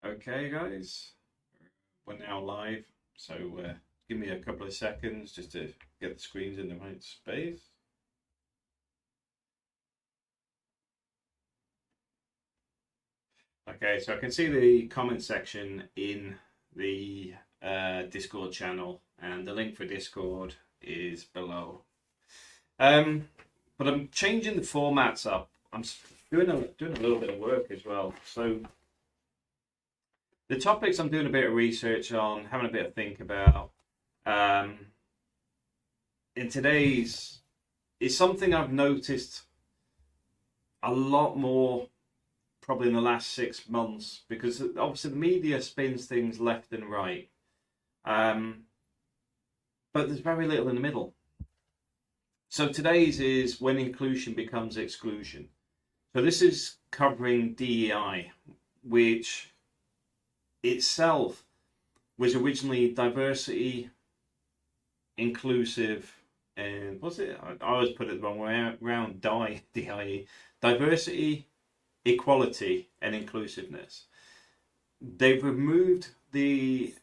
Okay, guys, we're now live. So give me a couple of seconds just to get the screens in the right space. Okay, so I can see the comment section in the Discord channel, and the link for Discord is below. But I'm changing the formats up. I'm doing a little bit of work as well. So the topics I'm doing a bit of research on, having a bit of think about. In today's is something I've noticed a lot more probably in the last 6 months, because obviously the media spins things left and right, but there's very little in the middle. So today's is when inclusion becomes exclusion. So this is covering DEI, which itself was originally diversity, inclusive, and what's it? I always put it the wrong way around. DIE, diversity, equality, and inclusiveness. They've removed the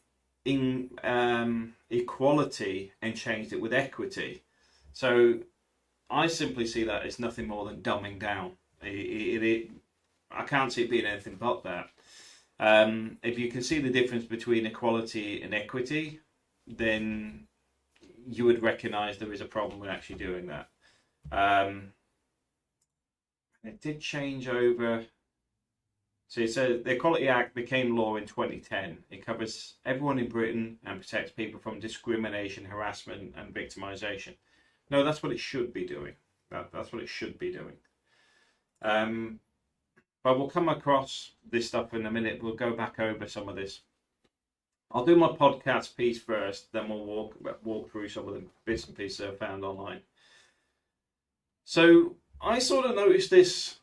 equality and changed it with equity. So I simply see that as nothing more than dumbing down. I can't see it being anything but that. If you can see the difference between equality and equity, then you would recognize there is a problem with actually doing that. It did change over. So it says the Equality Act became law in 2010. It covers everyone in Britain and protects people from discrimination, harassment, and victimization. No, that's what it should be doing. That's what it should be doing. But we'll come across this stuff in a minute. We'll go back over some of this. I'll do my podcast piece first, then we'll walk through some of the bits and pieces I've found online. So I sort of noticed this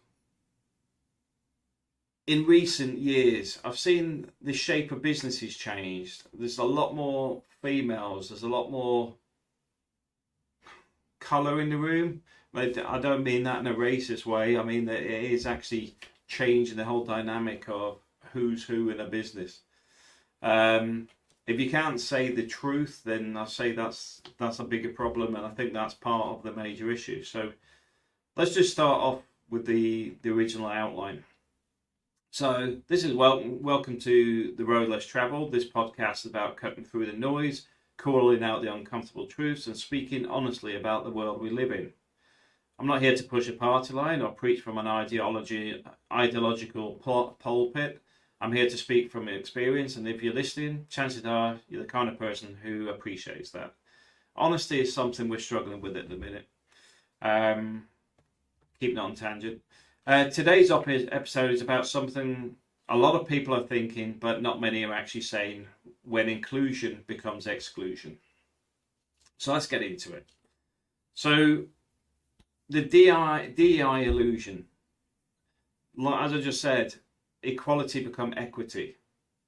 in recent years. I've seen the shape of businesses changed. There's a lot more females. There's a lot more colour in the room. I don't mean that in a racist way. I mean that it is actually changing the whole dynamic of who's who in a business. If you can't say the truth, then I say that's a bigger problem, and I think that's part of the major issue. So let's just start off with the original outline. So this is welcome to The Road Less Traveled. This podcast is about cutting through the noise, calling out the uncomfortable truths, and speaking honestly about the world we live in. I'm not here to push a party line or preach from an ideological pulpit. I'm here to speak from experience, and if you're listening, chances are you're the kind of person who appreciates that. Honesty is something we're struggling with at the minute. Keeping it on tangent. Today's episode is about something a lot of people are thinking, but not many are actually saying: when inclusion becomes exclusion. So let's get into it. So the DEI illusion, as I just said, equality become equity.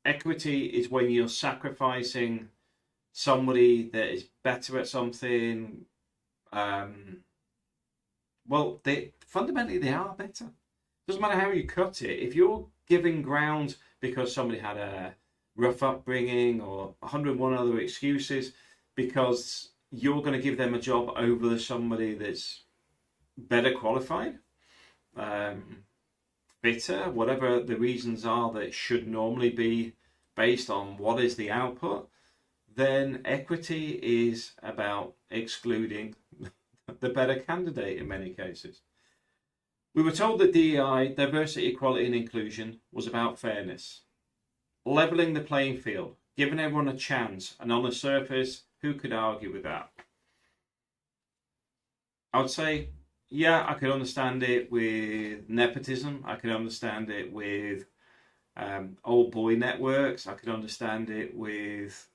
Equity is when you're sacrificing somebody that is better at something. Well, fundamentally they are better. Doesn't matter how you cut it. If you're giving ground because somebody had a rough upbringing or 101 other excuses, because you're going to give them a job over somebody that's better qualified, fitter, whatever the reasons are that should normally be based on what is the output, then equity is about excluding the better candidate in many cases. We were told that DEI, diversity, equality and inclusion, was about fairness, levelling the playing field, giving everyone a chance, and on the surface, who could argue with that? I would say, yeah, I could understand it with nepotism. I could understand it with old boy networks. I could understand it with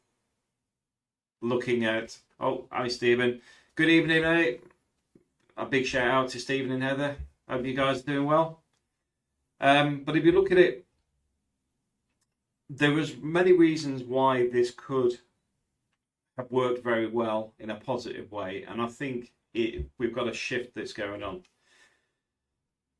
looking at, oh, hi, Stephen. Good evening, mate. A big shout out to Stephen and Heather. Hope you guys are doing well. But if you look at it, there was many reasons why this could have worked very well in a positive way, and I think we've got a shift that's going on.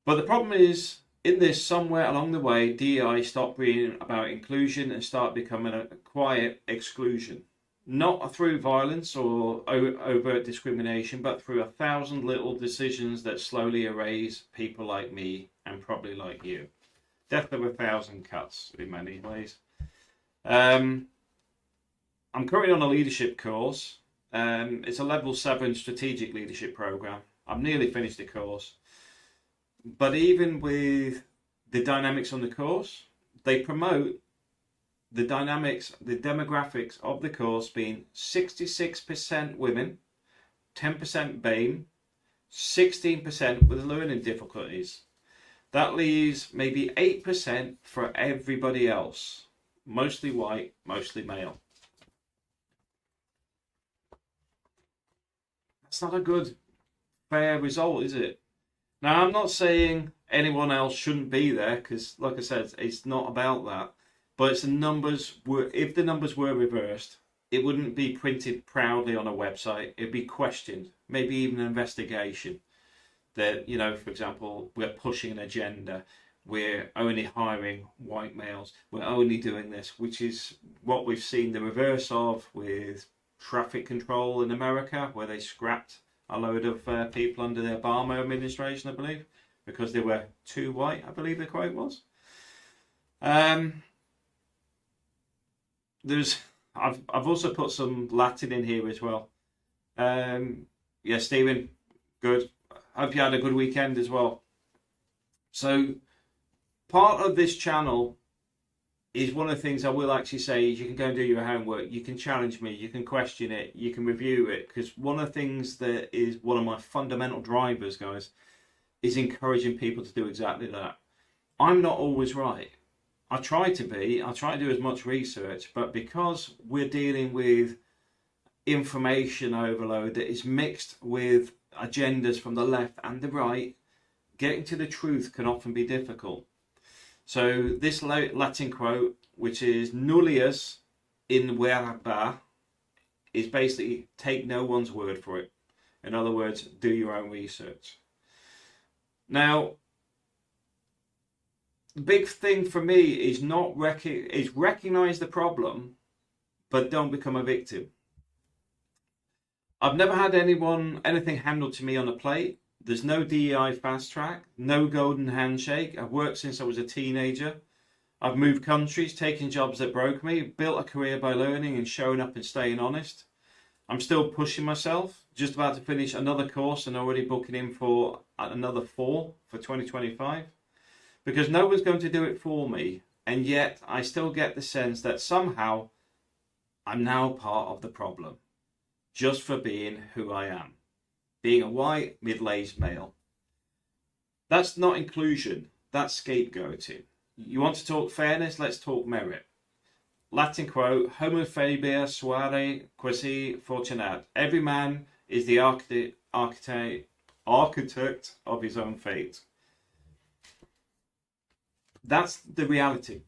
But the problem is, in this, somewhere along the way, DEI stopped being about inclusion and start becoming a quiet exclusion. Not through violence or overt discrimination, but through 1,000 little decisions that slowly erase people like me and probably like you. Death of 1,000 cuts in many ways. I'm currently on a leadership course. It's a level 7 strategic leadership program. I've nearly finished the course. But even with the dynamics on the course, they promote the dynamics, the demographics of the course being 66% women, 10% BAME, 16% with learning difficulties. That leaves maybe 8% for everybody else. Mostly white, mostly male. That's not a good, fair result, is it? Now, I'm not saying anyone else shouldn't be there, because, like I said, it's not about that. But it's the numbers if the numbers were reversed, it wouldn't be printed proudly on a website. It'd be questioned, maybe even an investigation. That, you know, for example, we're pushing an agenda. We're only hiring white males. We're only doing this, which is what we've seen the reverse of with traffic control in America, where they scrapped a load of people under the Obama administration, I believe, because they were too white, I believe the quote was. I've also put some Latin in here as well. Yeah, Stephen, good. Hope you had a good weekend as well. So part of this channel is one of the things I will actually say is you can go and do your homework. You can challenge me. You can question it. You can review it. Because one of the things that is one of my fundamental drivers, guys, is encouraging people to do exactly that. I'm not always right. I try to be. I try to do as much research. But because we're dealing with information overload that is mixed with agendas from the left and the right, getting to the truth can often be difficult. So this Latin quote, which is nullius in verba, is basically take no one's word for it. In other words, do your own research. Now, the big thing for me is recognize the problem, but don't become a victim. I've never had anything handled to me on a plate. There's no DEI fast track, no golden handshake. I've worked since I was a teenager. I've moved countries, taken jobs that broke me, built a career by learning and showing up and staying honest. I'm still pushing myself, just about to finish another course and already booking in for another 4 for 2025. Because no one's going to do it for me. And yet I still get the sense that somehow I'm now part of the problem. Just for being who I am. Being a white, middle-aged male. That's not inclusion. That's scapegoating. You want to talk fairness? Let's talk merit. Latin quote, homophobia suare quasi fortunat. Every man is the architect of his own fate. That's the reality.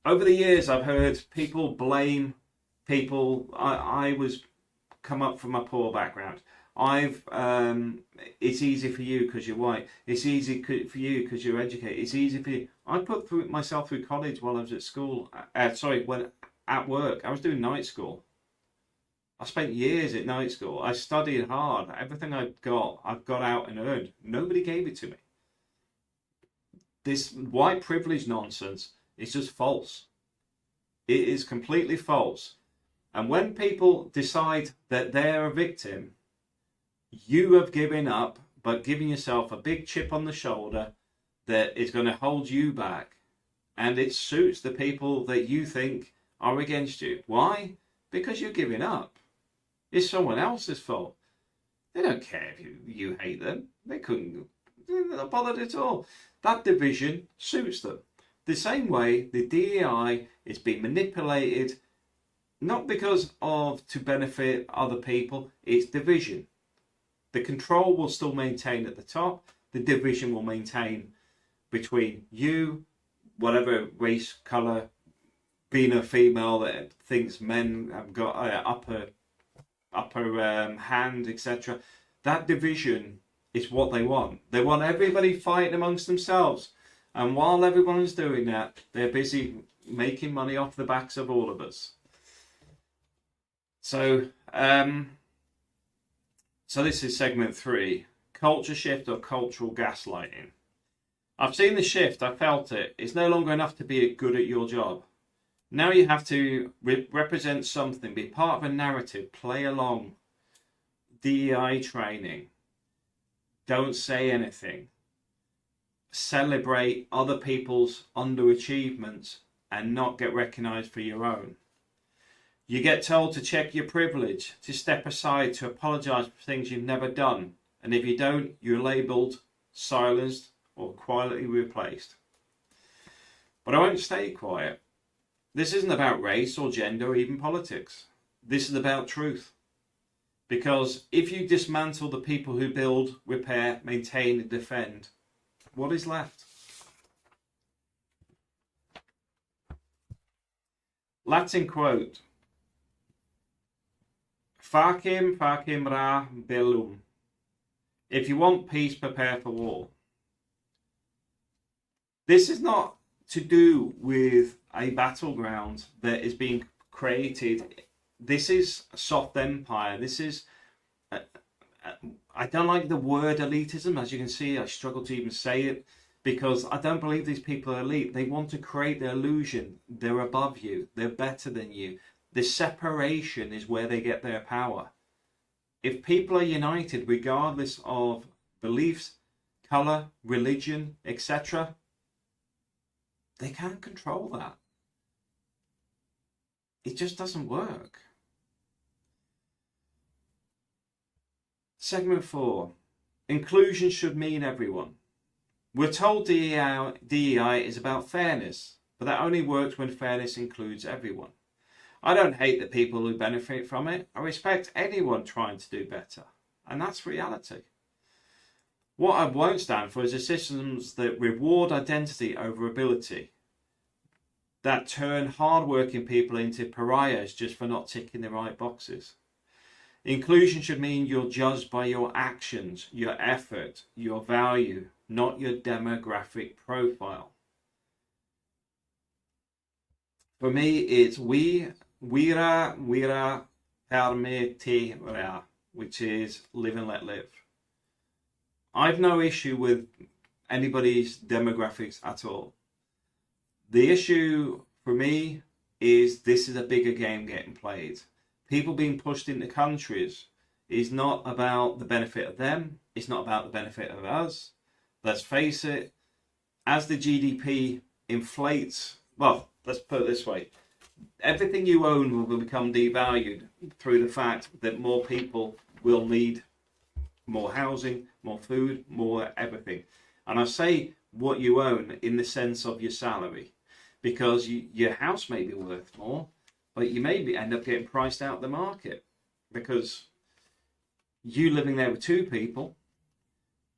Over the years, I've heard people blame people. I was come up from a poor background. It's easy for you because you're white. It's easy for you because you're educated. It's easy for you. I put myself through college while I was at school. When at work, I was doing night school. I spent years at night school. I studied hard. Everything I've got out and earned. Nobody gave it to me. This white privilege nonsense is just false. It is completely false. And when people decide that they're a victim, you have given up, but giving yourself a big chip on the shoulder that is going to hold you back. And it suits the people that you think are against you. Why? Because you're giving up. It's someone else's fault. They don't care if you hate them. They're not bothered at all. That division suits them. The same way the DEI is being manipulated, not because of to benefit other people, it's division. The control will still maintain at the top. The division will maintain between you, whatever race, colour, being a female that thinks men have got upper hand, etc. That division is what they want. They want everybody fighting amongst themselves. And while everyone's doing that, they're busy making money off the backs of all of us. So this is segment 3, culture shift or cultural gaslighting. I've seen the shift, I felt it. It's no longer enough to be good at your job. Now you have to represent something, be part of a narrative, play along. DEI training. Don't say anything. Celebrate other people's underachievements and not get recognised for your own. You get told to check your privilege, to step aside, to apologise for things you've never done. And if you don't, you're labelled, silenced, or quietly replaced. But I won't stay quiet. This isn't about race or gender or even politics. This is about truth. Because if you dismantle the people who build, repair, maintain and defend, what is left? Latin quote. Facem, facem ra bellum. If you want peace, prepare for war. This is not to do with a battleground that is being created. This is a soft empire. This is... I don't like the word elitism. As you can see, I struggle to even say it because I don't believe these people are elite. They want to create the illusion they're above you. They're better than you. The separation is where they get their power. If people are united, regardless of beliefs, colour, religion, etc., they can't control that. It just doesn't work. Segment 4. Inclusion should mean everyone. We're told DEI is about fairness, but that only works when fairness includes everyone. I don't hate the people who benefit from it. I respect anyone trying to do better. And that's reality. What I won't stand for is the systems that reward identity over ability, that turn hard-working people into pariahs just for not ticking the right boxes. Inclusion should mean you're judged by your actions, your effort, your value, not your demographic profile. For me, it's vira permittera, which is live and let live. I've no issue with anybody's demographics at all. The issue for me is this is a bigger game getting played. People being pushed into countries is not about the benefit of them. It's not about the benefit of us. Let's face it, as the GDP inflates, well, let's put it this way. Everything you own will become devalued through the fact that more people will need more housing, more food, more everything. And I say what you own in the sense of your salary, because your house may be worth more, but you may end up getting priced out of the market because you living there with 2 people,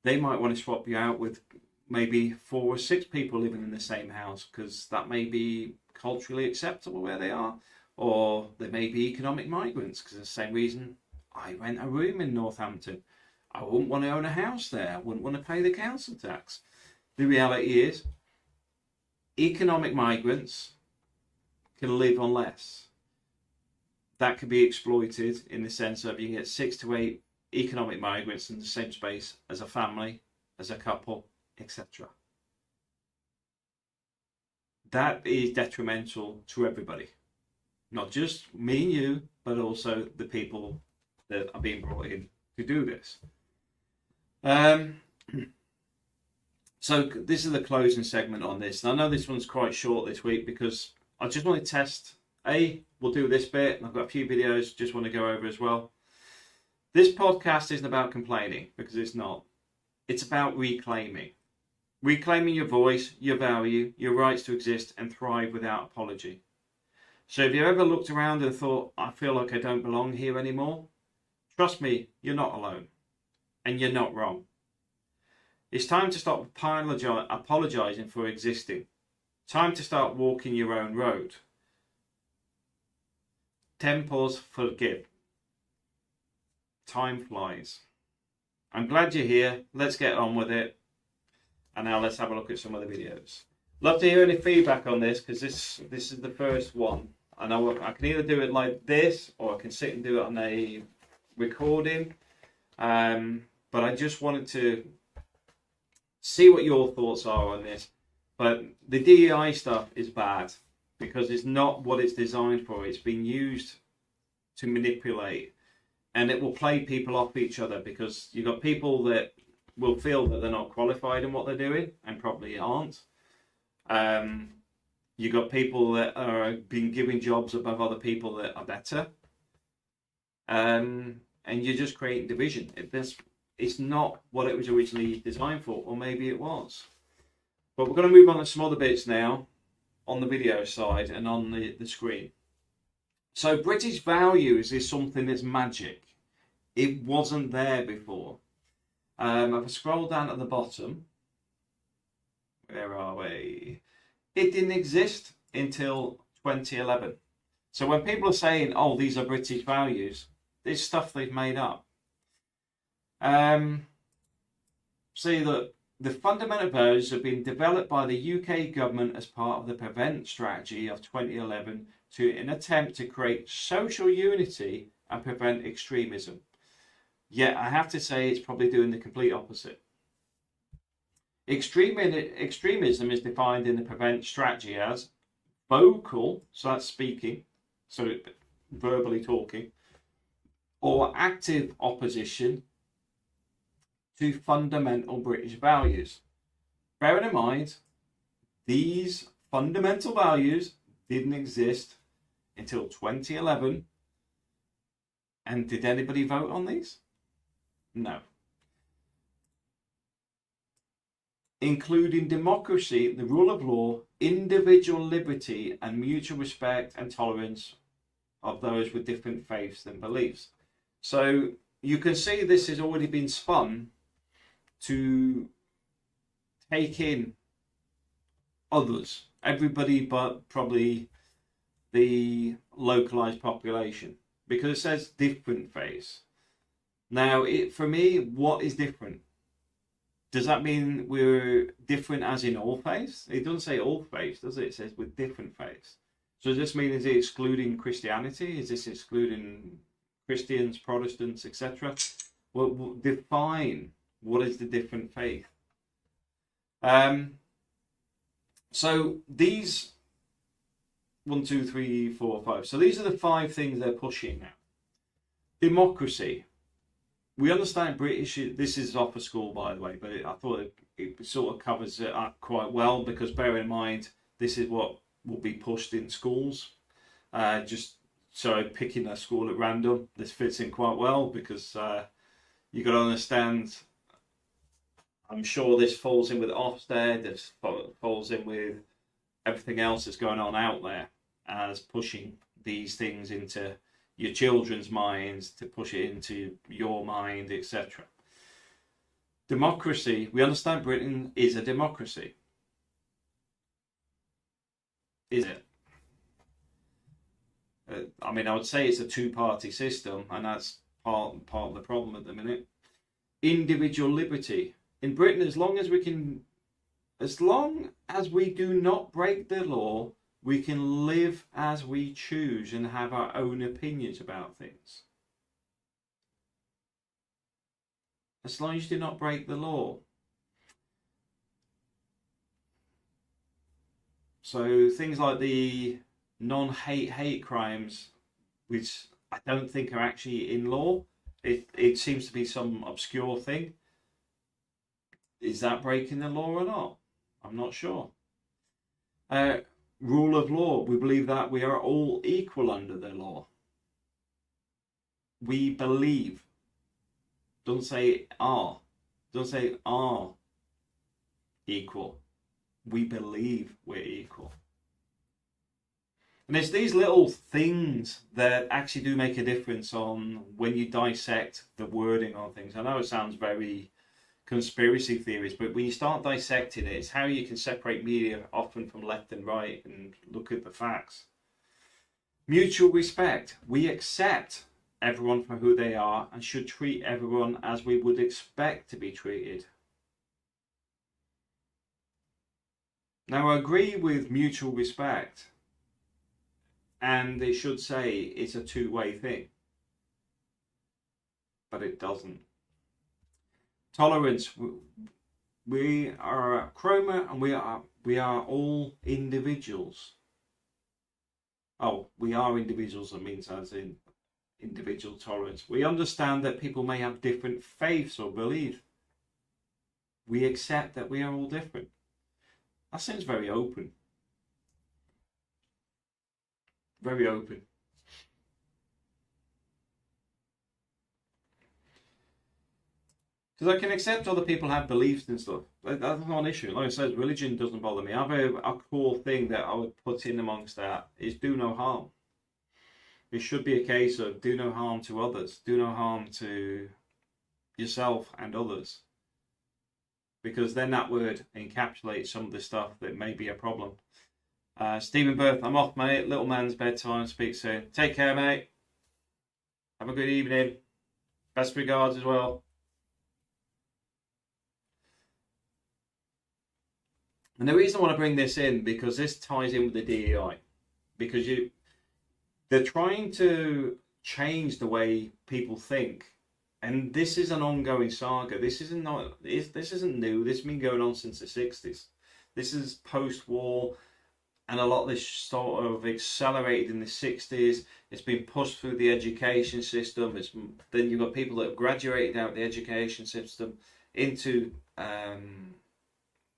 they might want to swap you out with maybe 4 or 6 people living in the same house because that may be culturally acceptable where they are, or they may be economic migrants because the same reason I rent a room in Northampton. I wouldn't want to own a house there. I wouldn't want to pay the council tax. The reality is economic migrants can live on less. That could be exploited in the sense of you get 6 to 8 economic migrants in the same space as a family, as a couple, etc. That is detrimental to everybody. Not just me and you, but also the people that are being brought in to do this. So this is the closing segment on this. And I know this one's quite short this week because I just want to test. We'll do this bit, and I've got a few videos just want to go over as well. This podcast isn't about complaining, because it's not. It's about reclaiming. Reclaiming your voice, your value, your rights to exist and thrive without apology. So if you ever looked around and thought, I feel like I don't belong here anymore, trust me, you're not alone. And you're not wrong. It's time to stop apologizing for existing. Time to start walking your own road. Temples forgive. Time flies. I'm glad you're here. Let's get on with it. And now let's have a look at some of the videos. Love to hear any feedback on this, because this is the first one. I know I can either do it like this, or I can sit and do it on a recording. But I just wanted to see what your thoughts are on this. But the DEI stuff is bad, because it's not what it's designed for. It's been used to manipulate, and it will play people off each other, because you've got people that will feel that they're not qualified in what they're doing and probably aren't. You've got people that are being given jobs above other people that are better. And you're just creating division. It's not what it was originally designed for, or maybe it was. But we're going to move on to some other bits now on the video side and on the screen. So British values is something that's magic. It wasn't there before. If I scroll down at the bottom, where are we? It didn't exist until 2011. So when people are saying, oh, these are British values, it's stuff they've made up. See that the fundamental values have been developed by the UK government as part of the Prevent strategy of 2011 to an attempt to create social unity and prevent extremism. Yet I have to say it's probably doing the complete opposite. Extremism is defined in the Prevent strategy as vocal, so that's speaking, so verbally talking, or active opposition to fundamental British values. Bearing in mind, these fundamental values didn't exist until 2011. And did anybody vote on these? No. Including democracy, the rule of law, individual liberty, and mutual respect and tolerance of those with different faiths and beliefs. So you can see this has already been spun to take in others, everybody but probably the localized population, because it says different faiths. Now, for me, what is different? Does that mean we're different as in all faiths? It doesn't say all faiths, does it? It says with different faiths. So does this mean, is it excluding Christianity? Is this excluding Christians, Protestants, etc.? Well, define what is the different faith. So these 1, 2, 3, 4, 5. So these are the 5 things they're pushing now. Democracy. We understand British. This is off of school, by the way, but I thought it sort of covers it up quite well, because bear in mind this is what will be pushed in schools. Just so picking a school at random, this fits in quite well, because you got to understand. I'm sure this falls in with Ofsted. This falls in with everything else that's going on out there, as pushing these things into your children's minds, to push it into your mind, etc. Democracy. We understand Britain is a democracy. Is it? I mean, I would say it's a two-party system, and that's part of the problem at the minute. Individual liberty. In Britain, as long as we do not break the law, we can live as we choose and have our own opinions about things. As long as you do not break the law. So things like the non-hate crimes, which I don't think are actually in law. It seems to be some obscure thing. Is that breaking the law or not? I'm not sure. Rule of law. We believe that we are all equal under the law. We believe. Doesn't say are. Doesn't say are equal. We believe we're equal. And it's these little things that actually do make a difference on when you dissect the wording on things. I know it sounds very conspiracy theories, but when you start dissecting it, it's how you can separate media often from left and right and look at the facts. Mutual respect. We accept everyone for who they are and should treat everyone as we would expect to be treated. Now, I agree with mutual respect, and it should say it's a two-way thing, but it doesn't. Tolerance. We are chroma, and we are all individuals. Oh, we are individuals, that means as in individual tolerance. We understand that people may have different faiths or beliefs. We accept that we are all different. That seems very open. Very open. Because I can accept other people have beliefs and stuff. That's not an issue. Like I said, religion doesn't bother me. I have a core thing that I would put in amongst that is do no harm. It should be a case of do no harm to others. Do no harm to yourself and others. Because then that word encapsulates some of the stuff that may be a problem. Stephen Birth, I'm off, mate. Little man's bedtime. Speak soon. Take care, mate. Have a good evening. Best regards as well. And the reason I want to bring this in, because this ties in with the DEI. Because they're trying to change the way people think. And this is an ongoing saga. This isn't new. This has been going on since the 60s. This is post-war, and a lot of this sort of accelerated in the 60s. It's been pushed through the education system. Then you've got people that have graduated out of the education system into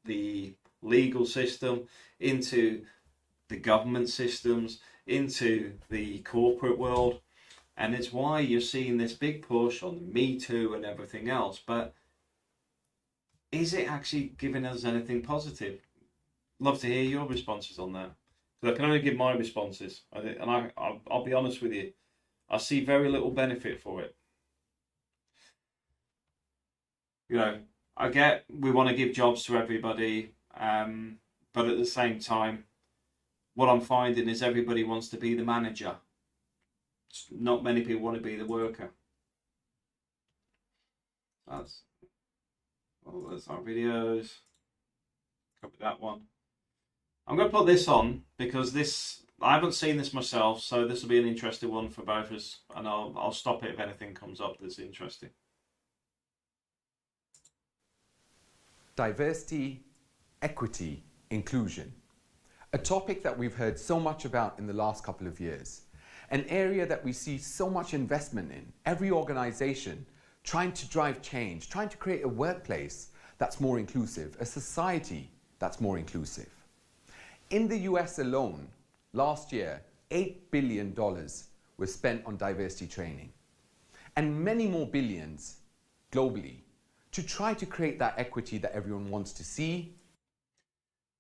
the legal system, into the government systems, into the corporate world. And it's why you're seeing this big push on the Me Too and everything else. But is it actually giving us anything positive? Love to hear your responses on that. Because I can only give my responses. And I'll be honest with you. I see very little benefit for it. You know, I get we want to give jobs to everybody. But at the same time, what I'm finding is everybody wants to be the manager. Not many people want to be the worker. That's our videos. Copy that one. I'm going to put this on because I haven't seen this myself, so this will be an interesting one for both of us, and I'll stop it if anything comes up that's interesting. Diversity, equity, inclusion. A topic that we've heard so much about in the last couple of years. An area that we see so much investment in. Every organization trying to drive change, trying to create a workplace that's more inclusive, a society that's more inclusive. In the US alone, last year, $8 billion was spent on diversity training. And many more billions globally to try to create that equity that everyone wants to see.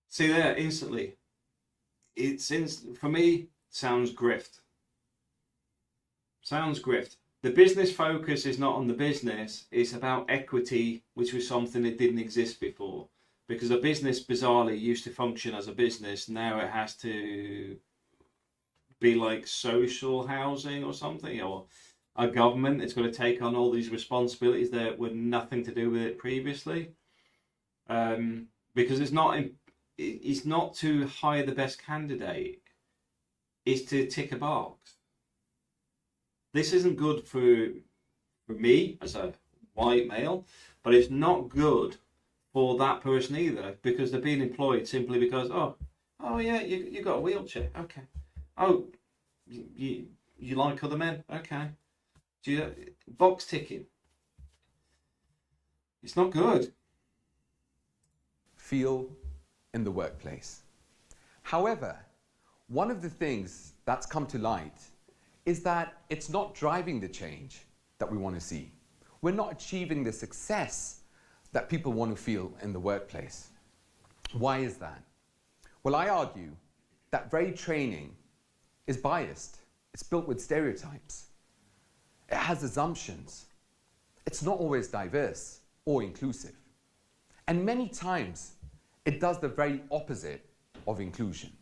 See there, instantly. For me, sounds grift. Sounds grift. The business focus is not on the business, it's about equity, which was something that didn't exist before. Because a business, bizarrely, used to function as a business, now it has to be like social housing or something, or a government. It's got to take on all these responsibilities that were nothing to do with it previously. Because it's not to hire the best candidate, it's to tick a box. This isn't good for me as a white male, but it's not good for that person either, because they're being employed simply because, oh yeah, you got a wheelchair, okay. Oh, you like other men, okay. Box ticking. It's not good. Feel in the workplace. However, one of the things that's come to light is that it's not driving the change that we want to see. we're not achieving the success that people want to feel in the workplace. Why is that? Well, I argue that very training is biased. It's built with stereotypes. It has assumptions. It's not always diverse or inclusive. And many times, it does the very opposite of inclusion.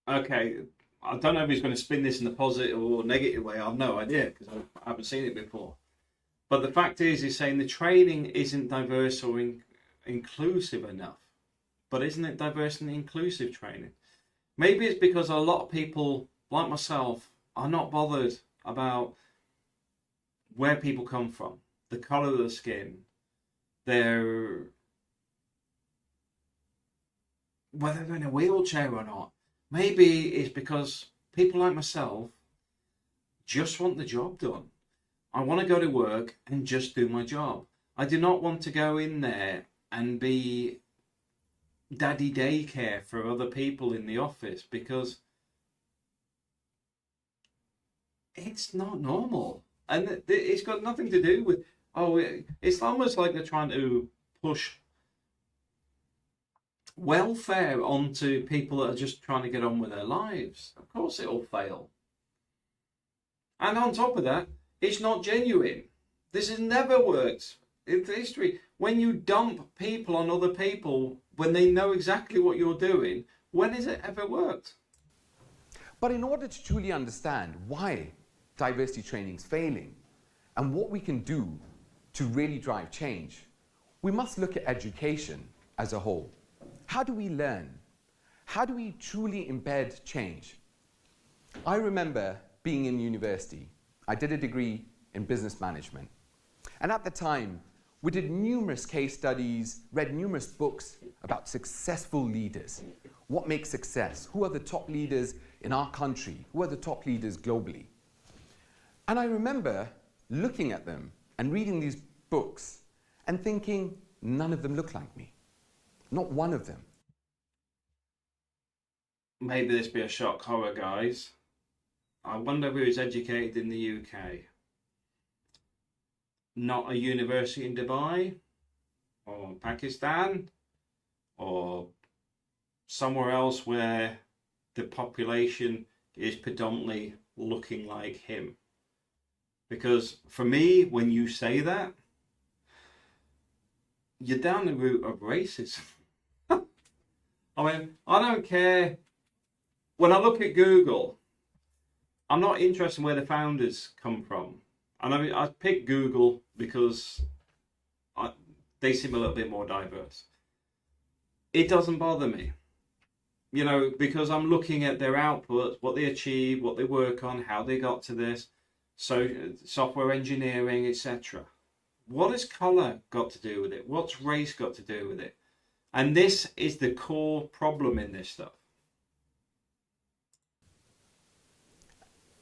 Okay, I don't know if he's going to spin this in a positive or negative way. I've no idea because I haven't seen it before. But the fact is, he's saying the training isn't diverse or inclusive enough. But isn't it diverse and inclusive training? Maybe it's because a lot of people, like myself, are not bothered about where people come from, the colour of the skin, whether they're in a wheelchair or not. Maybe it's because people like myself just want the job done. I want to go to work and just do my job. I do not want to go in there and be daddy daycare for other people in the office, because it's not normal. And it's got nothing to do with, it's almost like they're trying to push welfare onto people that are just trying to get on with their lives. Of course it'll fail. And on top of that, it's not genuine. This has never worked in history. When you dump people on other people when they know exactly what you're doing, when has it ever worked? But in order to truly understand why diversity training is failing and what we can do to really drive change, we must look at education as a whole. How do we learn? How do we truly embed change? I remember being in university. I did a degree in business management. And at the time, we did numerous case studies, read numerous books about successful leaders. What makes success? Who are the top leaders in our country? Who are the top leaders globally? And I remember looking at them and reading these books and thinking, none of them look like me. Not one of them. Maybe this be a shock horror, guys. I wonder who is educated in the UK. Not a university in Dubai or Pakistan or somewhere else where the population is predominantly looking like him. Because for me, when you say that, you're down the route of racism. I mean, I don't care. When I look at Google, I'm not interested in where the founders come from. And I mean, I pick Google because they seem a little bit more diverse. It doesn't bother me, because I'm looking at their output, what they achieve, what they work on, how they got to this, so software engineering, etc. What has colour got to do with it? What's race got to do with it? And this is the core problem in this stuff.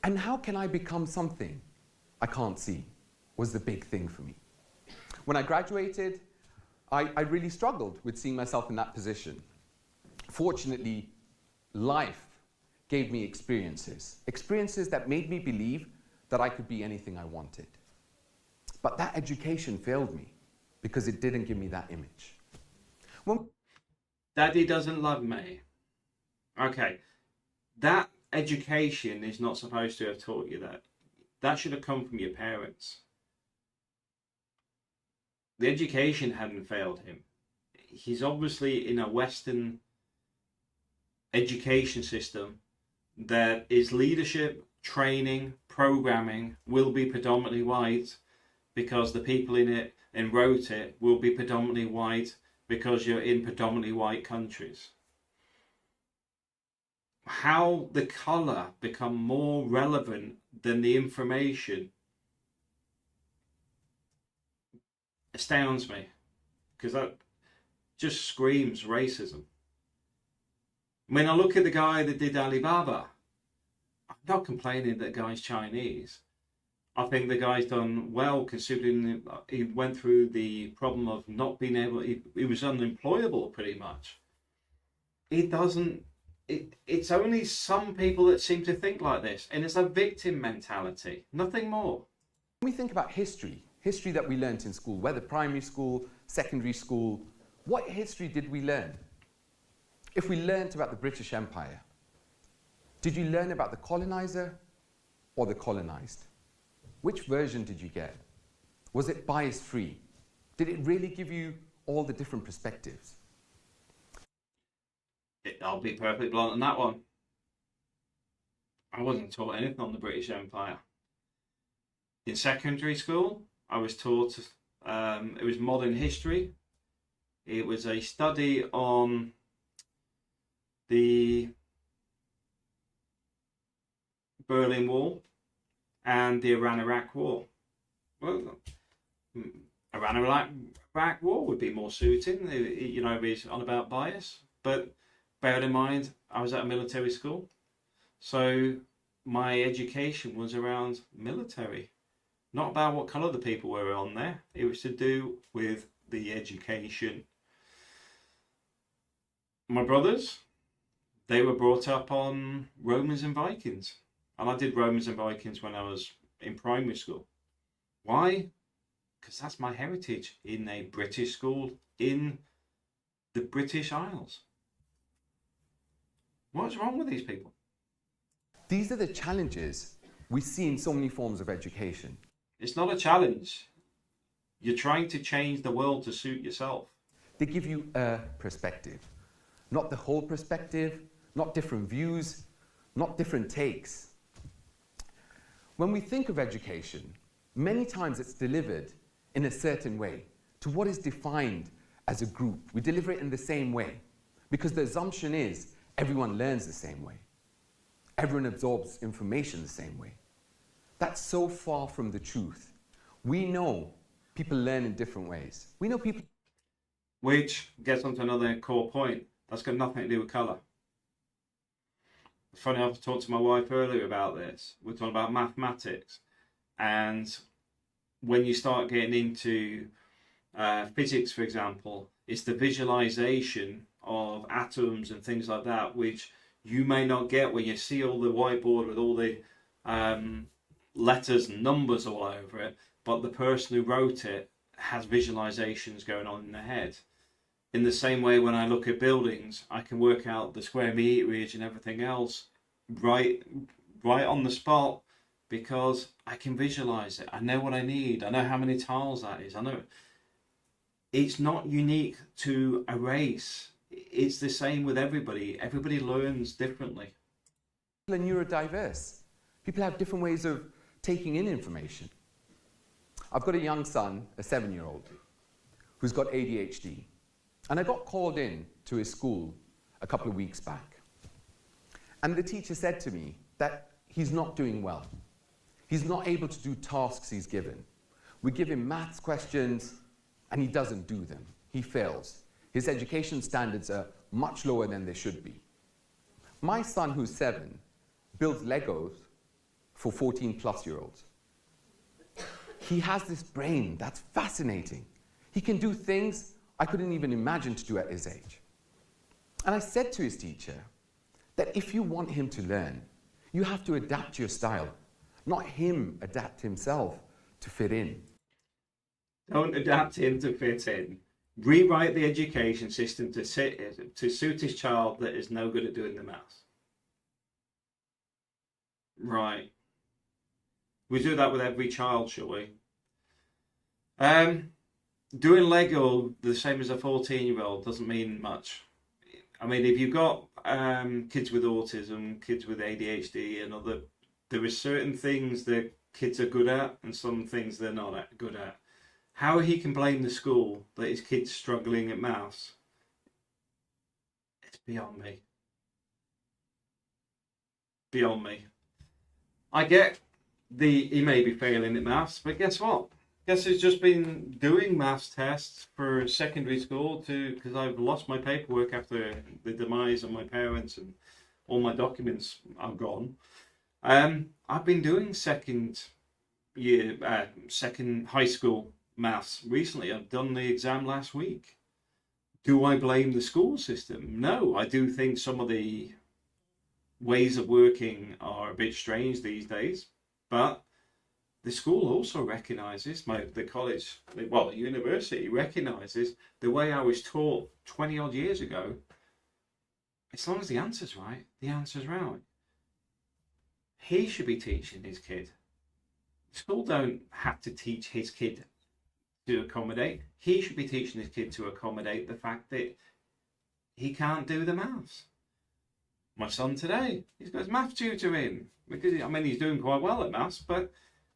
And how can I become something I can't see was the big thing for me. When I graduated, I really struggled with seeing myself in that position. Fortunately, life gave me experiences that made me believe that I could be anything I wanted. But that education failed me because it didn't give me that image. Daddy doesn't love me. Okay, that education is not supposed to have taught you that. That should have come from your parents. The education hadn't failed him. He's obviously in a Western education system that is leadership, training, programming will be predominantly white because the people in it and wrote it will be predominantly white because you're in predominantly white countries. How the colour become more relevant than the information astounds me, because that just screams racism. When I look at the guy that did Alibaba, I'm not complaining that the guy's Chinese. I think the guy's done well considering he went through the problem of not being able, he was unemployable pretty much. It's only some people that seem to think like this, and it's a victim mentality, nothing more. When we think about history that we learnt in school, whether primary school, secondary school, what history did we learn? If we learnt about the British Empire, did you learn about the colonizer or the colonized? Which version did you get? Was it bias-free? Did it really give you all the different perspectives? I'll be perfectly blunt on that one. I wasn't taught anything on the British Empire. In secondary school, I was taught, it was modern history. It was a study on the Berlin Wall and the Iran-Iraq War. Well, Iran-Iraq War would be more suiting, you know, it's on about bias. But bear in mind, I was at a military school. So my education was around military. Not about what colour the people were on there. It was to do with the education. My brothers, they were brought up on Romans and Vikings. And I did Romans and Vikings when I was in primary school. Why? Because that's my heritage in a British school in the British Isles. What's wrong with these people? These are the challenges we see in so many forms of education. It's not a challenge. You're trying to change the world to suit yourself. They give you a perspective, not the whole perspective, not different views, not different takes. When we think of education, many times it's delivered in a certain way to what is defined as a group. We deliver it in the same way because the assumption is everyone learns the same way. Everyone absorbs information the same way. That's so far from the truth. We know people learn in different ways. We know people... Which gets onto another core point. That's got nothing to do with colour. It's funny, I've talked to my wife earlier about this. We're talking about mathematics. And when you start getting into physics, for example, it's the visualization of atoms and things like that, which you may not get when you see all the whiteboard with all the letters and numbers all over it, but the person who wrote it has visualizations going on in their head. In the same way, when I look at buildings, I can work out the square meterage and everything else right on the spot because I can visualize it. I know what I need. I know how many tiles that is. I know it's not unique to a race. It's the same with everybody. Everybody learns differently. People are neurodiverse. People have different ways of taking in information. I've got a young son, a 7-year-old, who's got ADHD. And I got called in to his school a couple of weeks back. And the teacher said to me that he's not doing well. He's not able to do tasks he's given. We give him maths questions and he doesn't do them. He fails. His education standards are much lower than they should be. My son, who's 7, builds Legos for 14-plus-year-olds. He has this brain that's fascinating. He can do things I couldn't even imagine to do at his age. And I said to his teacher that if you want him to learn, you have to adapt your style, not him adapt himself to fit in. Don't adapt him to fit in. Rewrite the education system to suit his child that is no good at doing the maths. Right. We do that with every child, shall we? Doing Lego the same as a 14-year-old doesn't mean much. I mean, if you've got kids with autism, kids with ADHD and other, there are certain things that kids are good at and some things they're not good at. How he can blame the school that his kid's struggling at maths, it's beyond me. Beyond me. I get he may be failing at maths, but guess what? Guess he's just been doing maths tests for secondary school because I've lost my paperwork after the demise of my parents and all my documents are gone. I've been doing second high school maths recently. I've done the exam last week. Do I blame the school system? No, I do think some of the ways of working are a bit strange these days, but the school also recognises, the college, well, the university recognises the way I was taught 20 odd years ago. As long as the answer's right, the answer's right. He should be teaching his kid. The school don't have to teach his kid to accommodate. He should be teaching his kid to accommodate the fact that he can't do the maths. My son today, he's got his math tutor in. Because, I mean, he's doing quite well at maths, but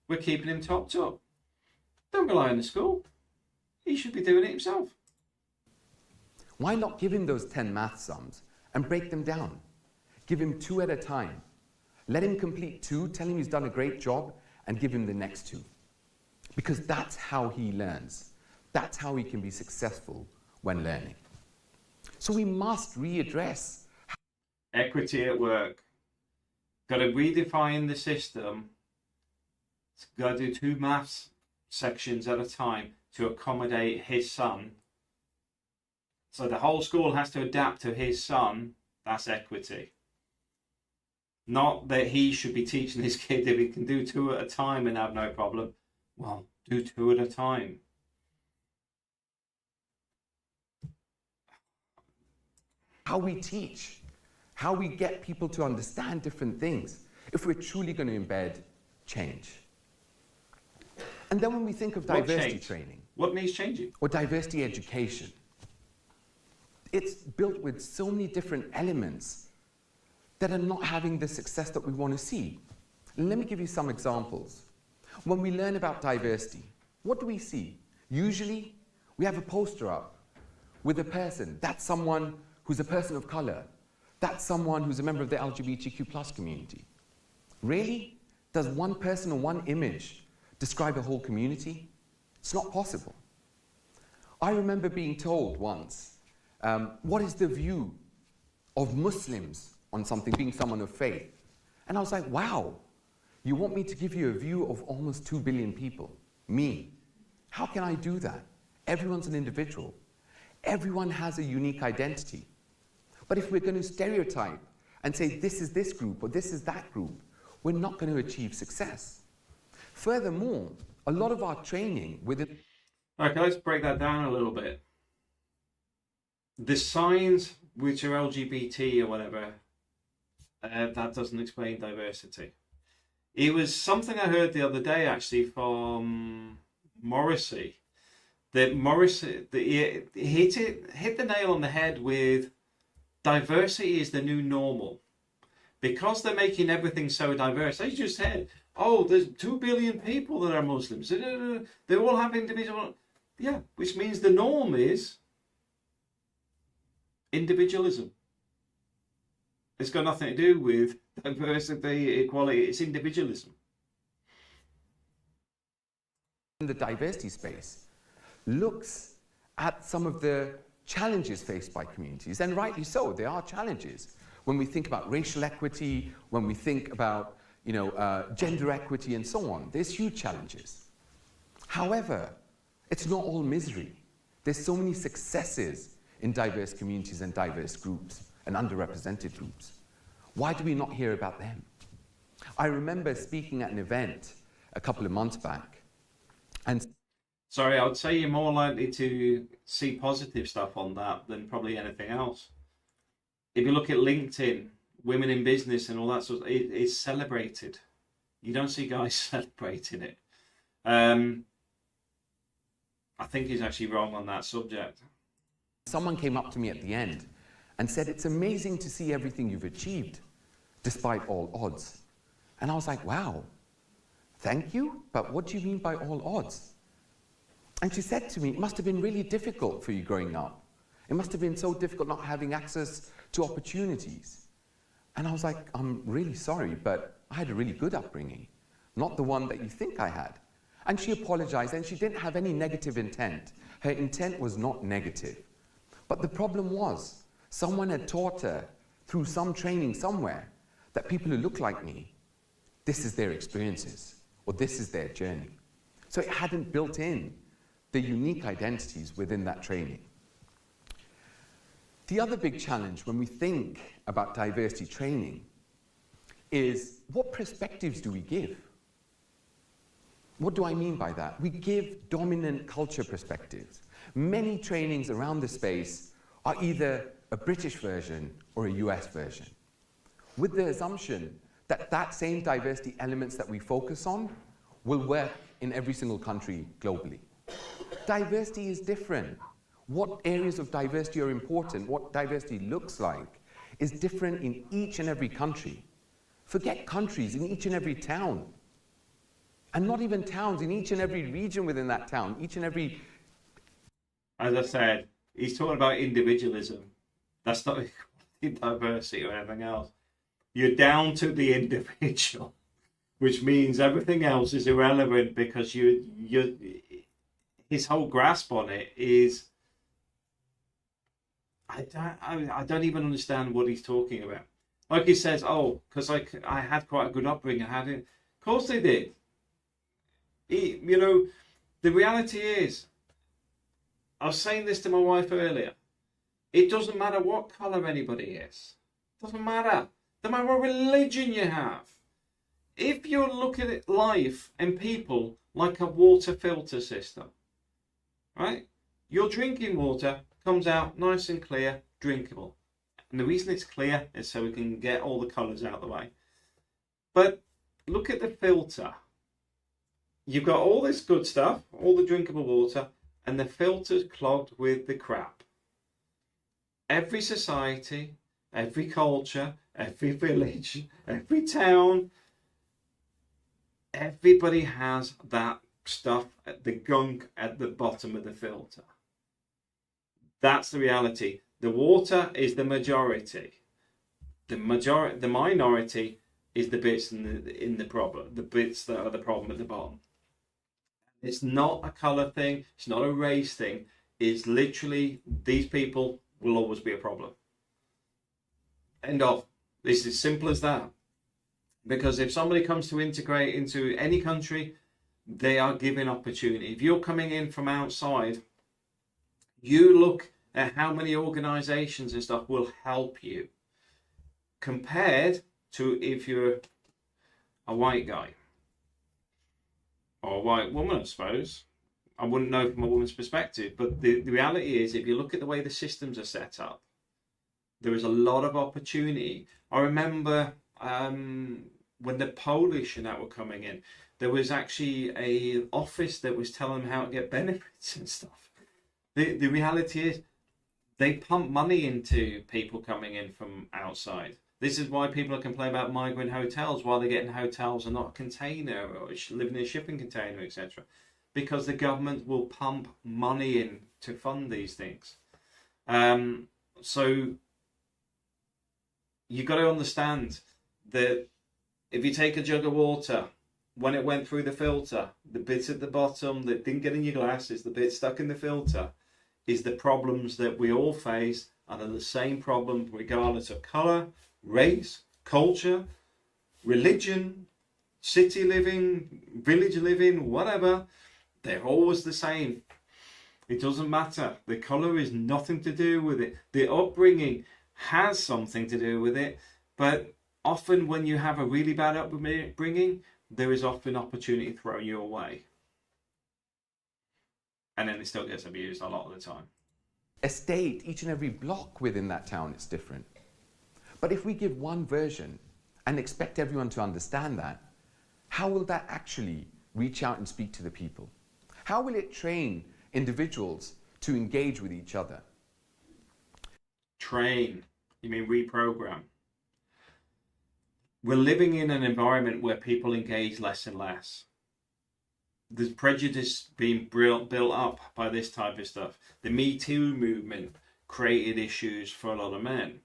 we're keeping him topped up. Don't rely on the school. He should be doing it himself. Why not give him those 10 math sums and break them down? Give him 2 at a time. Let him complete 2, tell him he's done a great job, and give him the next 2. Because that's how he learns. That's how he can be successful when learning. So we must readdress equity at work. Got to redefine the system. Got to do 2 maths sections at a time to accommodate his son. So the whole school has to adapt to his son. That's equity. Not that he should be teaching his kid if he can do 2 at a time and have no problem. Well, do 2 at a time. how we teach, how we get people to understand different things, if we're truly going to embed change. And then when we think of diversity training, what needs changing? Or diversity education, it's built with so many different elements that are not having the success that we want to see. And let me give you some examples. When we learn about diversity, what do we see? Usually, we have a poster up with a person. That's someone who's a person of color. That's someone who's a member of the LGBTQ+ community. Really? Does one person or one image describe a whole community? It's not possible. I remember being told once, what is the view of Muslims on something, being someone of faith? And I was like, wow, you want me to give you a view of almost 2 billion people? Me. How can I do that? Everyone's an individual. Everyone has a unique identity. But if we're going to stereotype and say this is this group or this is that group, we're not going to achieve success. Furthermore, a lot of our training within... Okay, let's break that down a little bit. The signs which are LGBT or whatever, that doesn't explain diversity. It was something I heard the other day actually from Morrissey. That Morrissey hit the nail on the head with diversity is the new normal. Because they're making everything so diverse, they just said, oh, there's 2 billion people that are Muslims. They all have individual... Yeah, which means the norm is individualism. It's got nothing to do with diversity, equality, it's individualism. In the diversity space, looks at some of the challenges faced by communities, and rightly so, there are challenges. When we think about racial equity, when we think about gender equity and so on, there's huge challenges. However, it's not all misery. There's so many successes in diverse communities and diverse groups and underrepresented groups. Why do we not hear about them? I remember speaking at an event a couple of months back, and sorry, I would say you're more likely to see positive stuff on that than probably anything else. If you look at LinkedIn, women in business and all that sort of, it's celebrated. You don't see guys celebrating it. I think he's actually wrong on that subject. Someone came up to me at the end and said, it's amazing to see everything you've achieved, despite all odds. And I was like, wow, thank you, but what do you mean by all odds? And she said to me, it must have been really difficult for you growing up. It must have been so difficult not having access to opportunities. And I was like, I'm really sorry, but I had a really good upbringing, not the one that you think I had. And she apologized, and she didn't have any negative intent. Her intent was not negative. But the problem was, someone had taught her through some training somewhere that people who look like me, this is their experiences, or this is their journey. So it hadn't built in the unique identities within that training. The other big challenge when we think about diversity training is, what perspectives do we give? What do I mean by that? We give dominant culture perspectives. Many trainings around the space are either a British version or a US version, with the assumption that that same diversity elements that we focus on will work in every single country globally. Diversity is different. What areas of diversity are important, what diversity looks like, is different in each and every country. Forget countries, in each and every town. And not even towns, in each and every region within that town, each and every... As I said, he's talking about individualism. That's not diversity or anything else. You're down to the individual, which means everything else is irrelevant because his whole grasp on it is... I don't even understand what he's talking about. Like he says, oh, because I had quite a good upbringing. Of course they did. The reality is, I was saying this to my wife earlier, it doesn't matter what colour anybody is. It doesn't matter. No matter what religion you have. If you're looking at life and people like a water filter system, right? Your drinking water comes out nice and clear, drinkable. And the reason it's clear is so we can get all the colours out of the way. But look at the filter. You've got all this good stuff, all the drinkable water, and the filter's clogged with the crap. Every society, every culture, every village, every town, everybody has that stuff, the gunk at the bottom of the filter. That's the reality. The water is the majority. The minority is the bits in the problem, the bits that are the problem at the bottom. It's not a colour thing. It's not a race thing. It's literally these people will always be a problem. End of. It's as simple as that. Because if somebody comes to integrate into any country, they are given opportunity. If you're coming in from outside, you look at how many organisations and stuff will help you compared to if you're a white guy or a white woman, I suppose. I wouldn't know from a woman's perspective, but the reality is if you look at the way the systems are set up, there is a lot of opportunity. I remember when the Polish and that were coming in, there was actually a office that was telling them how to get benefits and stuff. The reality is they pump money into people coming in from outside. This is why people are complaining about migrant hotels, why they're getting hotels and not a container or living in a shipping container, etc. Because the government will pump money in to fund these things. So you've got to understand that if you take a jug of water, when it went through the filter, the bit at the bottom that didn't get in your glass is the bit stuck in the filter, is the problems that we all face, and are the same problem regardless of colour, race, culture, religion, city living, village living, whatever. They're always the same. It doesn't matter. The colour is nothing to do with it. The upbringing has something to do with it, but often when you have a really bad upbringing, there is often opportunity thrown your way. And then it still gets abused a lot of the time. Estate, each and every block within that town is different. But if we give one version and expect everyone to understand that, how will that actually reach out and speak to the people? How will it train individuals to engage with each other? Train? You mean reprogram? We're living in an environment where people engage less and less. There's prejudice being built up by this type of stuff. The Me Too movement created issues for a lot of men.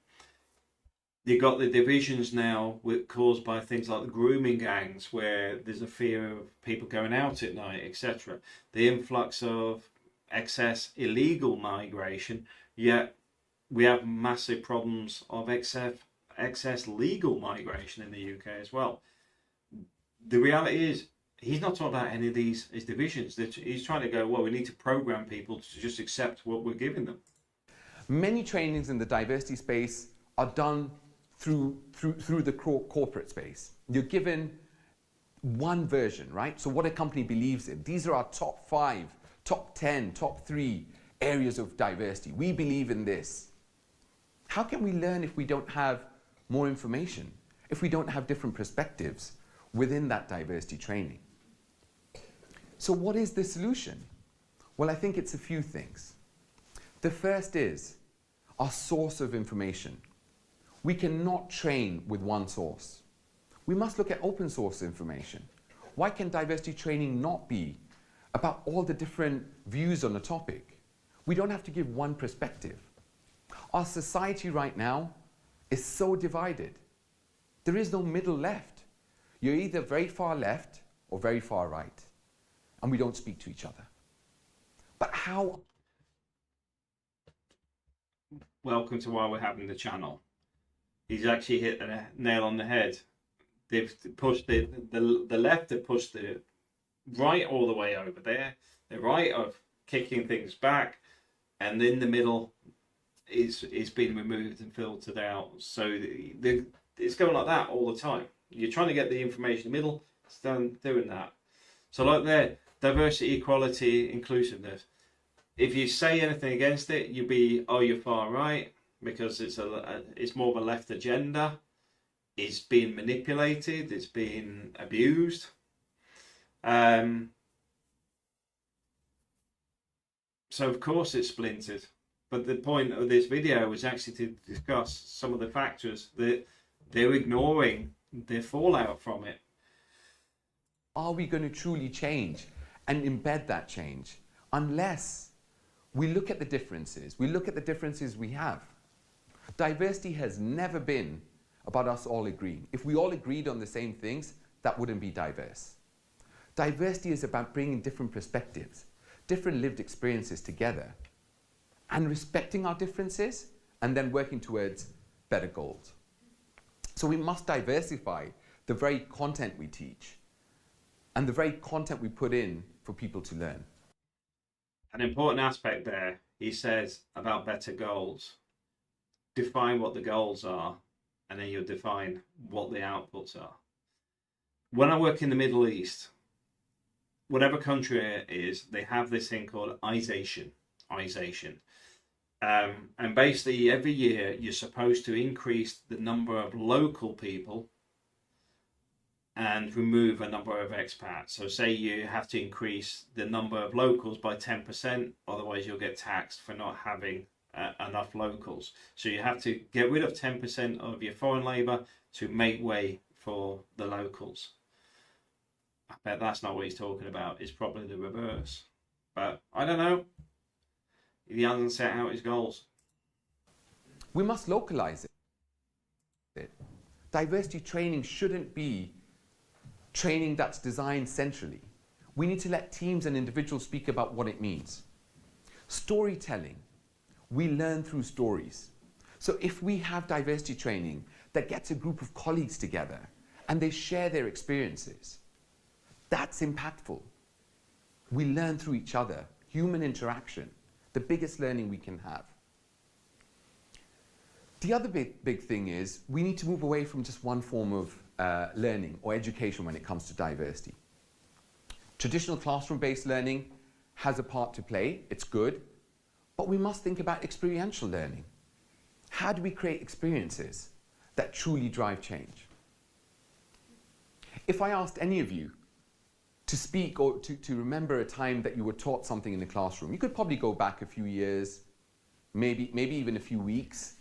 You've got the divisions now caused by things like the grooming gangs, where there's a fear of people going out at night, etc. The influx of excess illegal migration, yet we have massive problems of excess legal migration in the UK as well. The reality is, he's not talking about any of these as divisions. He's trying to go, well, we need to program people to just accept what we're giving them. Many trainings in the diversity space are done through the corporate space. You're given one version, right? So what a company believes in. These are our top 5, top 10, top 3 areas of diversity. We believe in this. How can we learn if we don't have more information, if we don't have different perspectives within that diversity training? So what is the solution? Well, I think it's a few things. The first is our source of information. We cannot train with one source. We must look at open source information. Why can diversity training not be about all the different views on a topic? We don't have to give one perspective. Our society right now is so divided. There is no middle left. You're either very far left or very far right, and we don't speak to each other. But how? Welcome to why we're having the channel. He's actually hit a nail on the head. They've pushed the left, they've pushed the right all the way over there. The right of kicking things back, and in the middle is being removed and filtered out. So it's going like that all the time. You're trying to get the information in the middle, it's doing that. So like there, diversity, equality, inclusiveness. If you say anything against it, you'll be, oh, you're far right, because it's more of a left agenda. It's being manipulated, it's being abused. So of course it's splintered. But the point of this video was actually to discuss some of the factors that they're ignoring the fallout from it. Are we going to truly change and embed that change unless we look at the differences? We look at the differences we have. Diversity has never been about us all agreeing. If we all agreed on the same things, that wouldn't be diverse. Diversity is about bringing different perspectives, different lived experiences together, and respecting our differences, and then working towards better goals. So we must diversify the very content we teach and the very content we put in for people to learn. An important aspect there, he says, about better goals. Define what the goals are, and then you'll define what the outputs are. When I work in the Middle East, whatever country it is, they have this thing called ization. And basically every year you're supposed to increase the number of local people and remove a number of expats. So say you have to increase the number of locals by 10%, otherwise you'll get taxed for not having enough locals. So you have to get rid of 10% of your foreign labour to make way for the locals. I bet that's not what he's talking about. It's probably the reverse. But I don't know. He hasn't set out his goals. We must localize it. Diversity training shouldn't be training that's designed centrally. We need to let teams and individuals speak about what it means. Storytelling. We learn through stories. So if we have diversity training that gets a group of colleagues together and they share their experiences, that's impactful. We learn through each other. Human interaction, the biggest learning we can have. The other big thing is we need to move away from just one form of learning or education when it comes to diversity. Traditional classroom-based learning has a part to play. It's good. But we must think about experiential learning. How do we create experiences that truly drive change? If I asked any of you to speak or to remember a time that you were taught something in the classroom, you could probably go back a few years, maybe even a few weeks.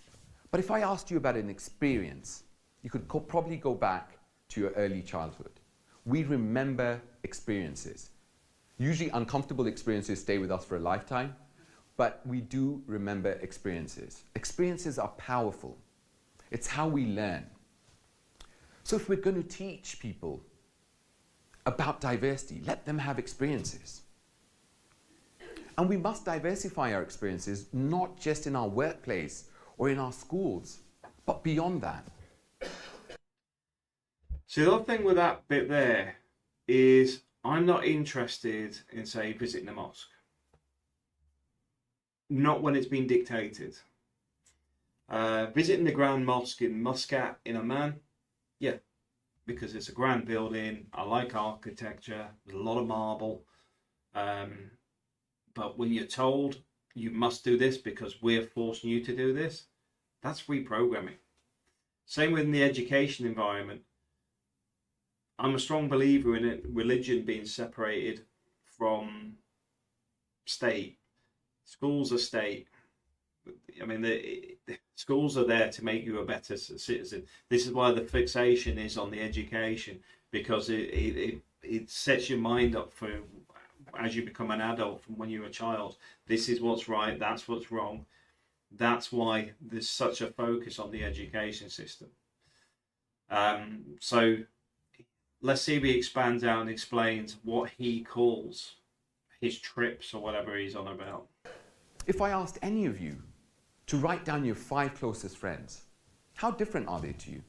But if I asked you about an experience, you could probably go back to your early childhood. We remember experiences. Usually uncomfortable experiences stay with us for a lifetime. But we do remember experiences. Experiences are powerful. It's how we learn. So if we're going to teach people about diversity, let them have experiences. And we must diversify our experiences, not just in our workplace or in our schools, but beyond that. So the other thing with that bit there is I'm not interested in, say, visiting a mosque. Not when it's been dictated. Visiting the Grand Mosque in Muscat in Oman, yeah, because it's a grand building. I like architecture. There's a lot of marble. But when you're told you must do this because we're forcing you to do this, that's reprogramming. Same with the education environment. I'm a strong believer in it, religion being separated from state. Schools are state. I mean, the schools are there to make you a better citizen. This is why the fixation is on the education, because it sets your mind up for as you become an adult from when you're a child. This is what's right, that's what's wrong. That's why there's such a focus on the education system. So let's see if he expands out and explains what he calls his trips or whatever he's on about. If I asked any of you to write down your 5 closest friends, how different are they to you?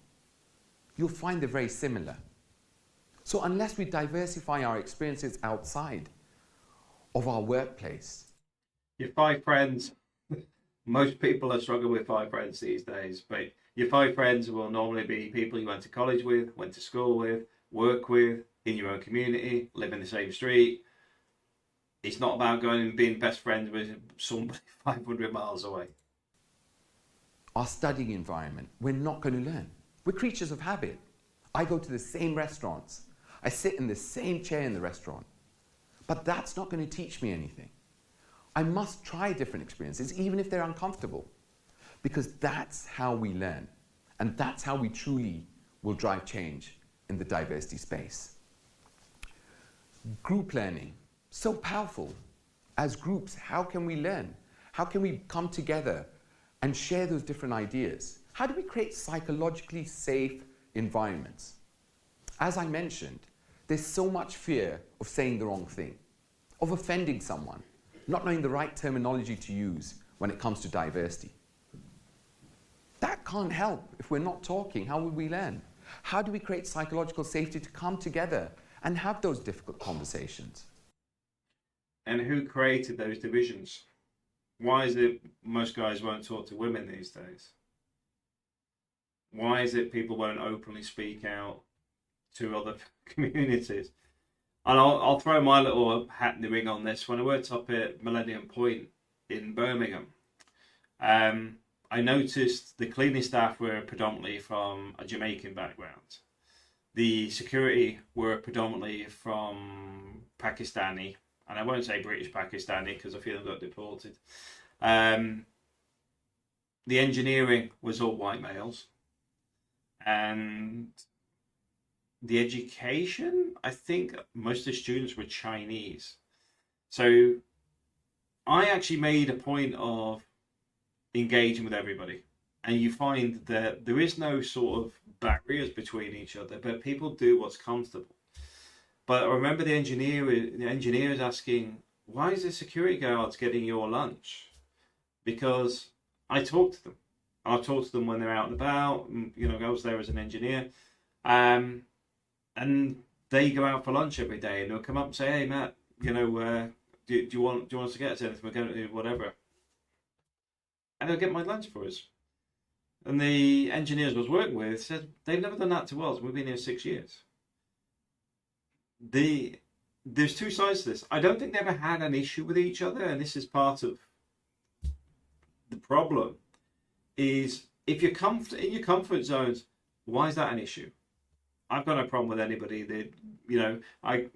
You'll find they're very similar. So unless we diversify our experiences outside of our workplace. Your 5 friends, most people are struggling with 5 friends these days, but your 5 friends will normally be people you went to college with, went to school with, work with, in your own community, live in the same street. It's not about going and being best friends with somebody 500 miles away. Our studying environment, we're not going to learn. We're creatures of habit. I go to the same restaurants. I sit in the same chair in the restaurant. But that's not going to teach me anything. I must try different experiences, even if they're uncomfortable, because that's how we learn. And that's how we truly will drive change in the diversity space. Group learning, so powerful. As groups, how can we learn? How can we come together and share those different ideas? How do we create psychologically safe environments? As I mentioned, there's so much fear of saying the wrong thing, of offending someone, not knowing the right terminology to use when it comes to diversity. That can't help. If we're not talking, how would we learn? How do we create psychological safety to come together and have those difficult conversations? And who created those divisions? Why is it most guys won't talk to women these days? Why is it people won't openly speak out to other communities? And I'll throw my little hat in the ring on this. When I worked up at Millennium Point in Birmingham, I noticed the cleaning staff were predominantly from a Jamaican background. The security were predominantly from Pakistani, and I won't say British Pakistani because I feel I got deported. The engineering was all white males, and the education, I think most of the students were Chinese. So I actually made a point of engaging with everybody, and you find that there is no sort of barriers between each other, but people do what's comfortable. But I remember the engineers asking, why is the security guards getting your lunch? Because I talk to them. I talk to them when they're out and about. You know, I was there as an engineer. And they go out for lunch every day, and they'll come up and say, hey, Matt, you know, do you want us to get us anything? We're going to do whatever. And they'll get my lunch for us. And the engineers I was working with said, they've never done that to us. We've been here 6 years. There's 2 sides to this. I don't think they ever had an issue with each other, and this is part of the problem, is if you're in your comfort zones, why is that an issue? I've got no problem with anybody that, you know, I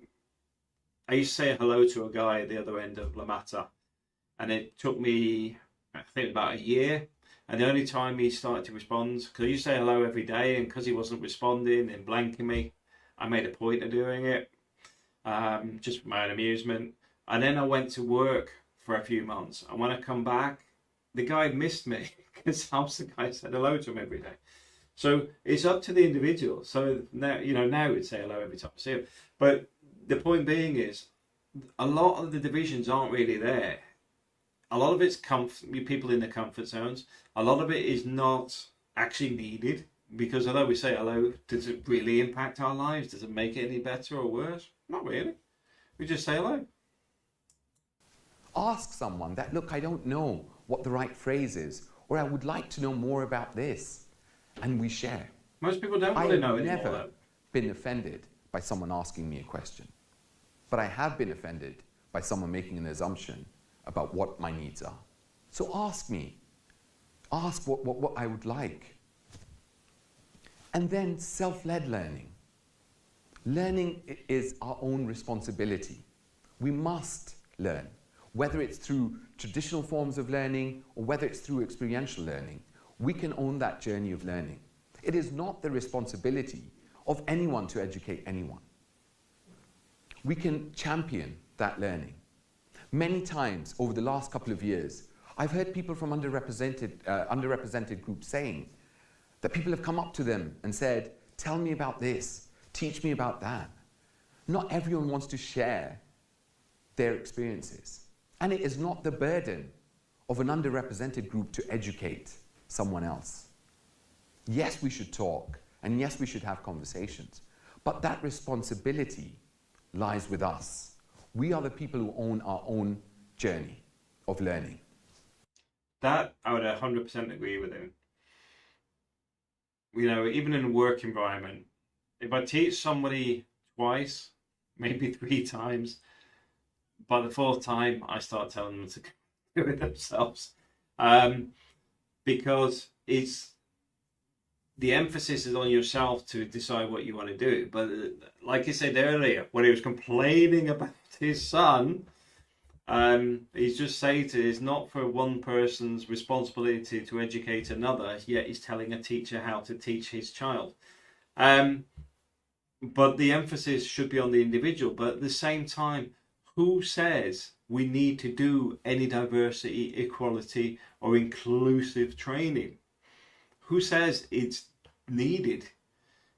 used to say hello to a guy at the other end of La Mata, and it took me, I think, about a year. And the only time he started to respond, because I used to say hello every day, and because he wasn't responding and blanking me, I made a point of doing it, just for my own amusement. And then I went to work for a few months, and when I come back, the guy missed me because I was the guy who said hello to him every day. So it's up to the individual. So now, you know, now we'd say hello every time I see him. But the point being is, a lot of the divisions aren't really there. A lot of it's people in their comfort zones. A lot of it is not actually needed, because although we say hello, does it really impact our lives? Does it make it any better or worse? Not really. We just say hello. Ask someone that, look, I don't know what the right phrase is, or I would like to know more about this. And we share. Most people don't want to know anymore, never though. been offended by someone asking me a question, but I have been offended by someone making an assumption about what my needs are. So ask me. Ask what I would like. And then self-led learning. Learning is our own responsibility. We must learn, whether it's through traditional forms of learning or whether it's through experiential learning. We can own that journey of learning. It is not the responsibility of anyone to educate anyone. We can champion that learning. Many times over the last couple of years, I've heard people from underrepresented groups saying that people have come up to them and said, tell me about this, teach me about that. Not everyone wants to share their experiences. And it is not the burden of an underrepresented group to educate someone else. Yes, we should talk, and yes, we should have conversations, but that responsibility lies with us. We are the people who own our own journey of learning. That I would 100% agree with him. You know, even in a work environment, if I teach somebody twice, maybe 3 times, by the 4th time, I start telling them to do it themselves. Because it's the emphasis is on yourself to decide what you want to do. But like I said earlier, when he was complaining about his son, he's just saying it's not for one person's responsibility to educate another, yet he's telling a teacher how to teach his child. But the emphasis should be on the individual. But at the same time, who says we need to do any diversity, equality, or inclusive training? Who says it's needed?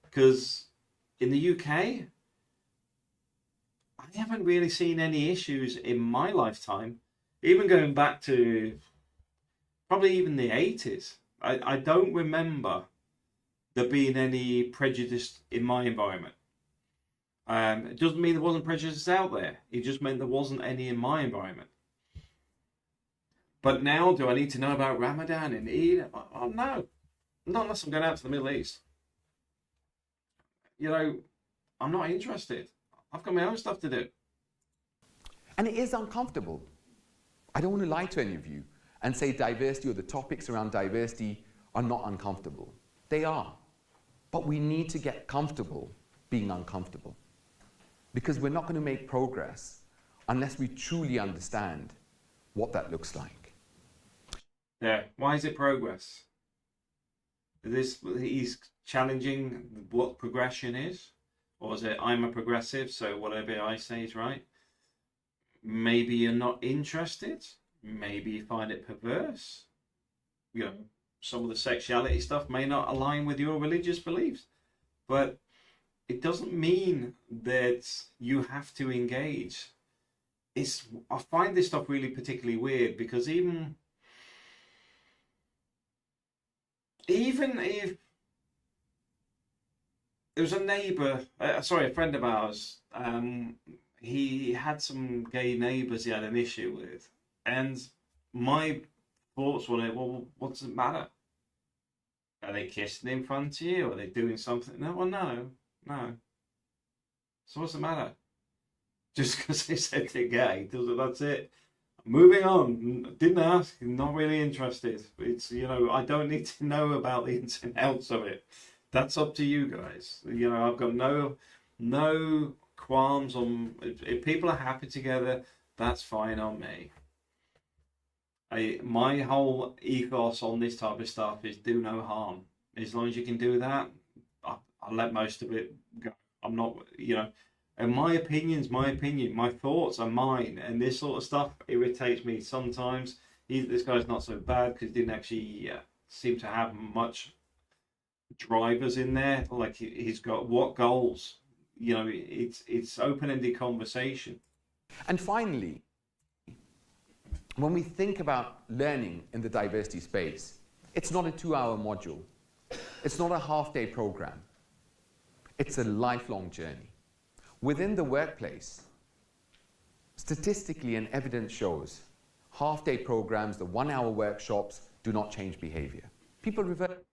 Because in the UK, I haven't really seen any issues in my lifetime, even going back to probably even the 80s. I don't remember there being any prejudice in my environment. It doesn't mean there wasn't prejudice out there. It just meant there wasn't any in my environment. But now, do I need to know about Ramadan and Eid? Oh, no. Not unless I'm going out to the Middle East. You know, I'm not interested. I've got my own stuff to do. And it is uncomfortable. I don't want to lie to any of you and say diversity or the topics around diversity are not uncomfortable. They are. But we need to get comfortable being uncomfortable. Because we're not going to make progress unless we truly understand what that looks like. Yeah. Why is it progress? He's challenging what progression is? Or is it, I'm a progressive, so whatever I say is right? Maybe you're not interested. Maybe you find it perverse. You know, some of the sexuality stuff may not align with your religious beliefs. But it doesn't mean that you have to engage. I find this stuff really particularly weird because even if there was a neighbour, a friend of ours, he had some gay neighbours he had an issue with, and my thoughts were, well, what does it matter? Are they kissing in front of you? Are they doing something? No, well, no. So what's the matter? Just because they said they're gay, that's it. Moving on. Didn't ask. Not really interested. It's, you know, I don't need to know about the ins and outs of it. That's up to you guys. You know, I've got no qualms on. If people are happy together, that's fine on me. My whole ethos on this type of stuff is do no harm. As long as you can do that, I'll let most of it go. I'm not, you know, and my opinion's my opinion. My thoughts are mine. And this sort of stuff irritates me sometimes. This guy's not so bad because he didn't actually seem to have much drivers in there. Like he's got what goals? You know, it's open-ended conversation. And finally, when we think about learning in the diversity space, it's not a 2-hour module. It's not a half-day program. It's a lifelong journey. Within the workplace, statistically and evidence shows half-day programs, the 1-hour workshops do not change behavior. People revert.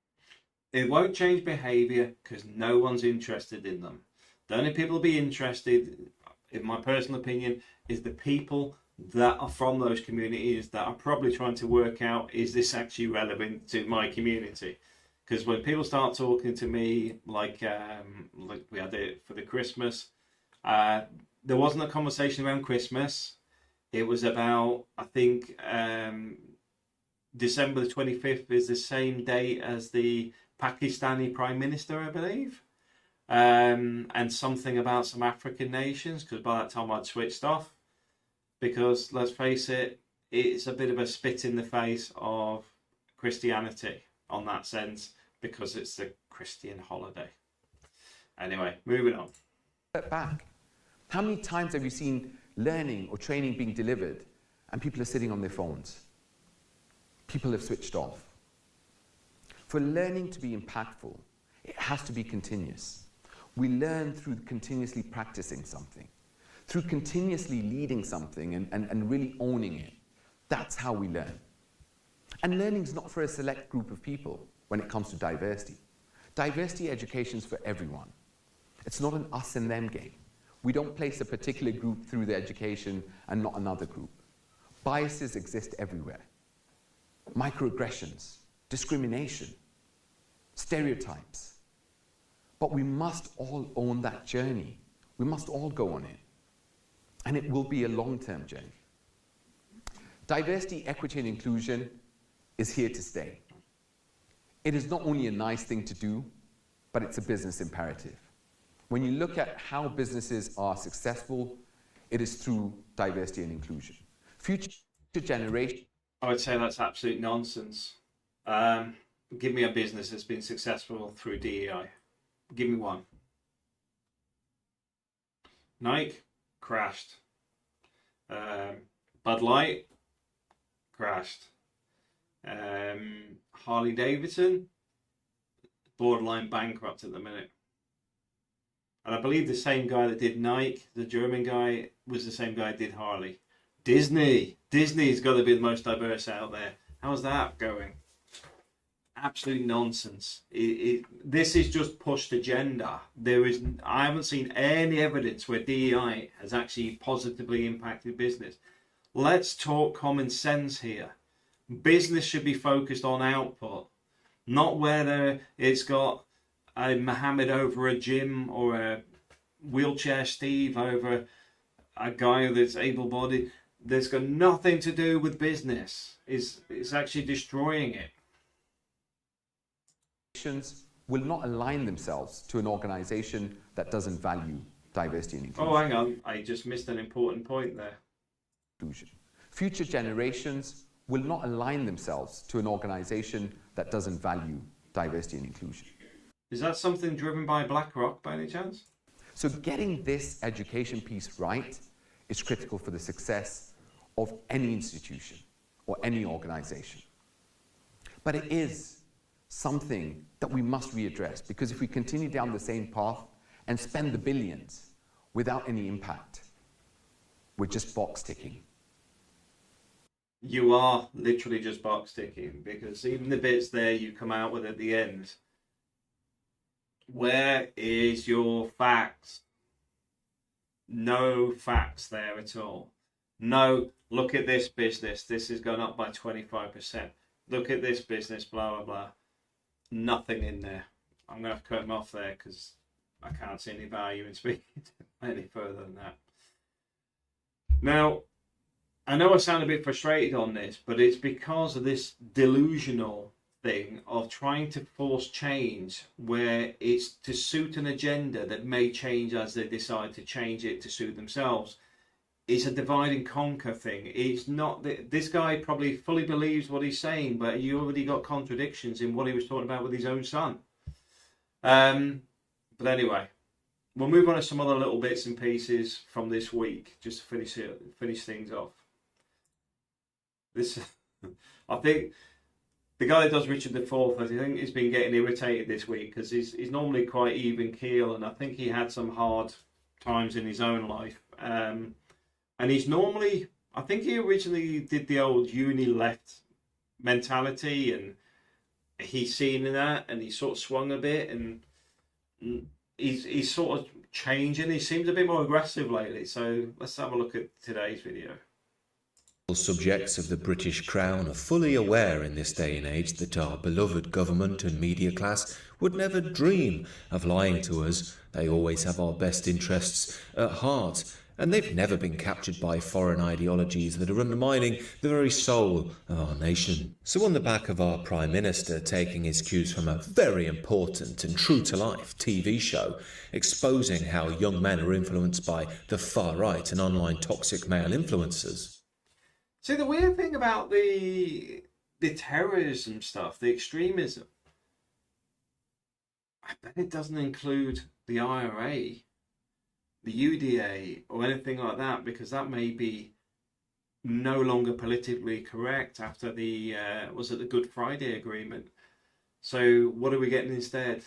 It won't change behaviour because no one's interested in them. The only people who'll be interested, in my personal opinion, is the people that are from those communities that are probably trying to work out, is this actually relevant to my community? Because when people start talking to me, like we had it for the Christmas, there wasn't a conversation around Christmas. It was about, I think, December the 25th is the same date as the Pakistani Prime Minister, I believe. And something about some African nations, because by that time I'd switched off. Because let's face it, it's a bit of a spit in the face of Christianity on that sense, because it's a Christian holiday. Anyway, moving on. Step back. How many times have you seen learning or training being delivered and people are sitting on their phones? People have switched off. For learning to be impactful, it has to be continuous. We learn through continuously practicing something, through continuously leading something and really owning it. That's how we learn. And learning is not for a select group of people when it comes to diversity. Diversity education is for everyone. It's not an us and them game. We don't place a particular group through the education and not another group. Biases exist everywhere. Microaggressions, discrimination, stereotypes. But we must all own that journey. We must all go on it. And it will be a long-term journey. Diversity, equity, and inclusion is here to stay. It is not only a nice thing to do, but it's a business imperative. When you look at how businesses are successful, it is through diversity and inclusion. Future generations. I would say that's absolute nonsense. Give me a business that's been successful through DEI. Give me one. Nike crashed. Bud Light crashed. Harley Davidson, borderline bankrupt at the minute. And I believe the same guy that did Nike, the German guy, was the same guy that did Harley. Disney's got to be the most diverse out there. How's that going? Absolute nonsense. This is just pushed agenda. I haven't seen any evidence where DEI has actually positively impacted business. Let's talk common sense here. Business should be focused on output, not whether it's got a Mohammed over a Jim or a wheelchair Steve over a guy that's able-bodied. There's got nothing to do with business. It's actually destroying it. Will not align themselves to an organization that doesn't value diversity and inclusion. Oh, hang on. I just missed an important point there. Future generations will not align themselves to an organization that doesn't value diversity and inclusion. Is that something driven by BlackRock by any chance? So getting this education piece right is critical for the success of any institution or any organization. But it is something that we must readdress, because if we continue down the same path and spend the billions without any impact, we're just box ticking. You are literally just box ticking, because even the bits there you come out with at the end, where is your facts? No facts there at all. No, look at this business. This has gone up by 25%. Look at this business, blah, blah, blah. Nothing in there. I'm going to have to cut him off there because I can't see any value in speaking any further than that. Now, I know I sound a bit frustrated on this, but it's because of this delusional thing of trying to force change where it's to suit an agenda that may change as they decide to change it to suit themselves. It's a divide and conquer thing. It's not that this guy probably fully believes what he's saying, but you already got contradictions in what he was talking about with his own son. But anyway, we'll move on to some other little bits and pieces from this week just to finish things off. This, I think, the guy that does Richard IV, I think he's been getting irritated this week because he's normally quite even keel, and I think he had some hard times in his own life. And he's normally, I think he originally did the old uni left mentality, and he's seen that and he sort of swung a bit, and he's sort of changing. He seems a bit more aggressive lately. So let's have a look at today's video. Subjects of the British Crown are fully aware in this day and age that our beloved government and media class would never dream of lying to us. They always have our best interests at heart, and they've never been captured by foreign ideologies that are undermining the very soul of our nation. So on the back of our Prime Minister taking his cues from a very important and true-to-life TV show, exposing how young men are influenced by the far right and online toxic male influencers. See, the weird thing about the terrorism stuff, the extremism, I bet it doesn't include the IRA, the UDA, or anything like that, because that may be no longer politically correct after the was it the Good Friday Agreement. So what are we getting instead?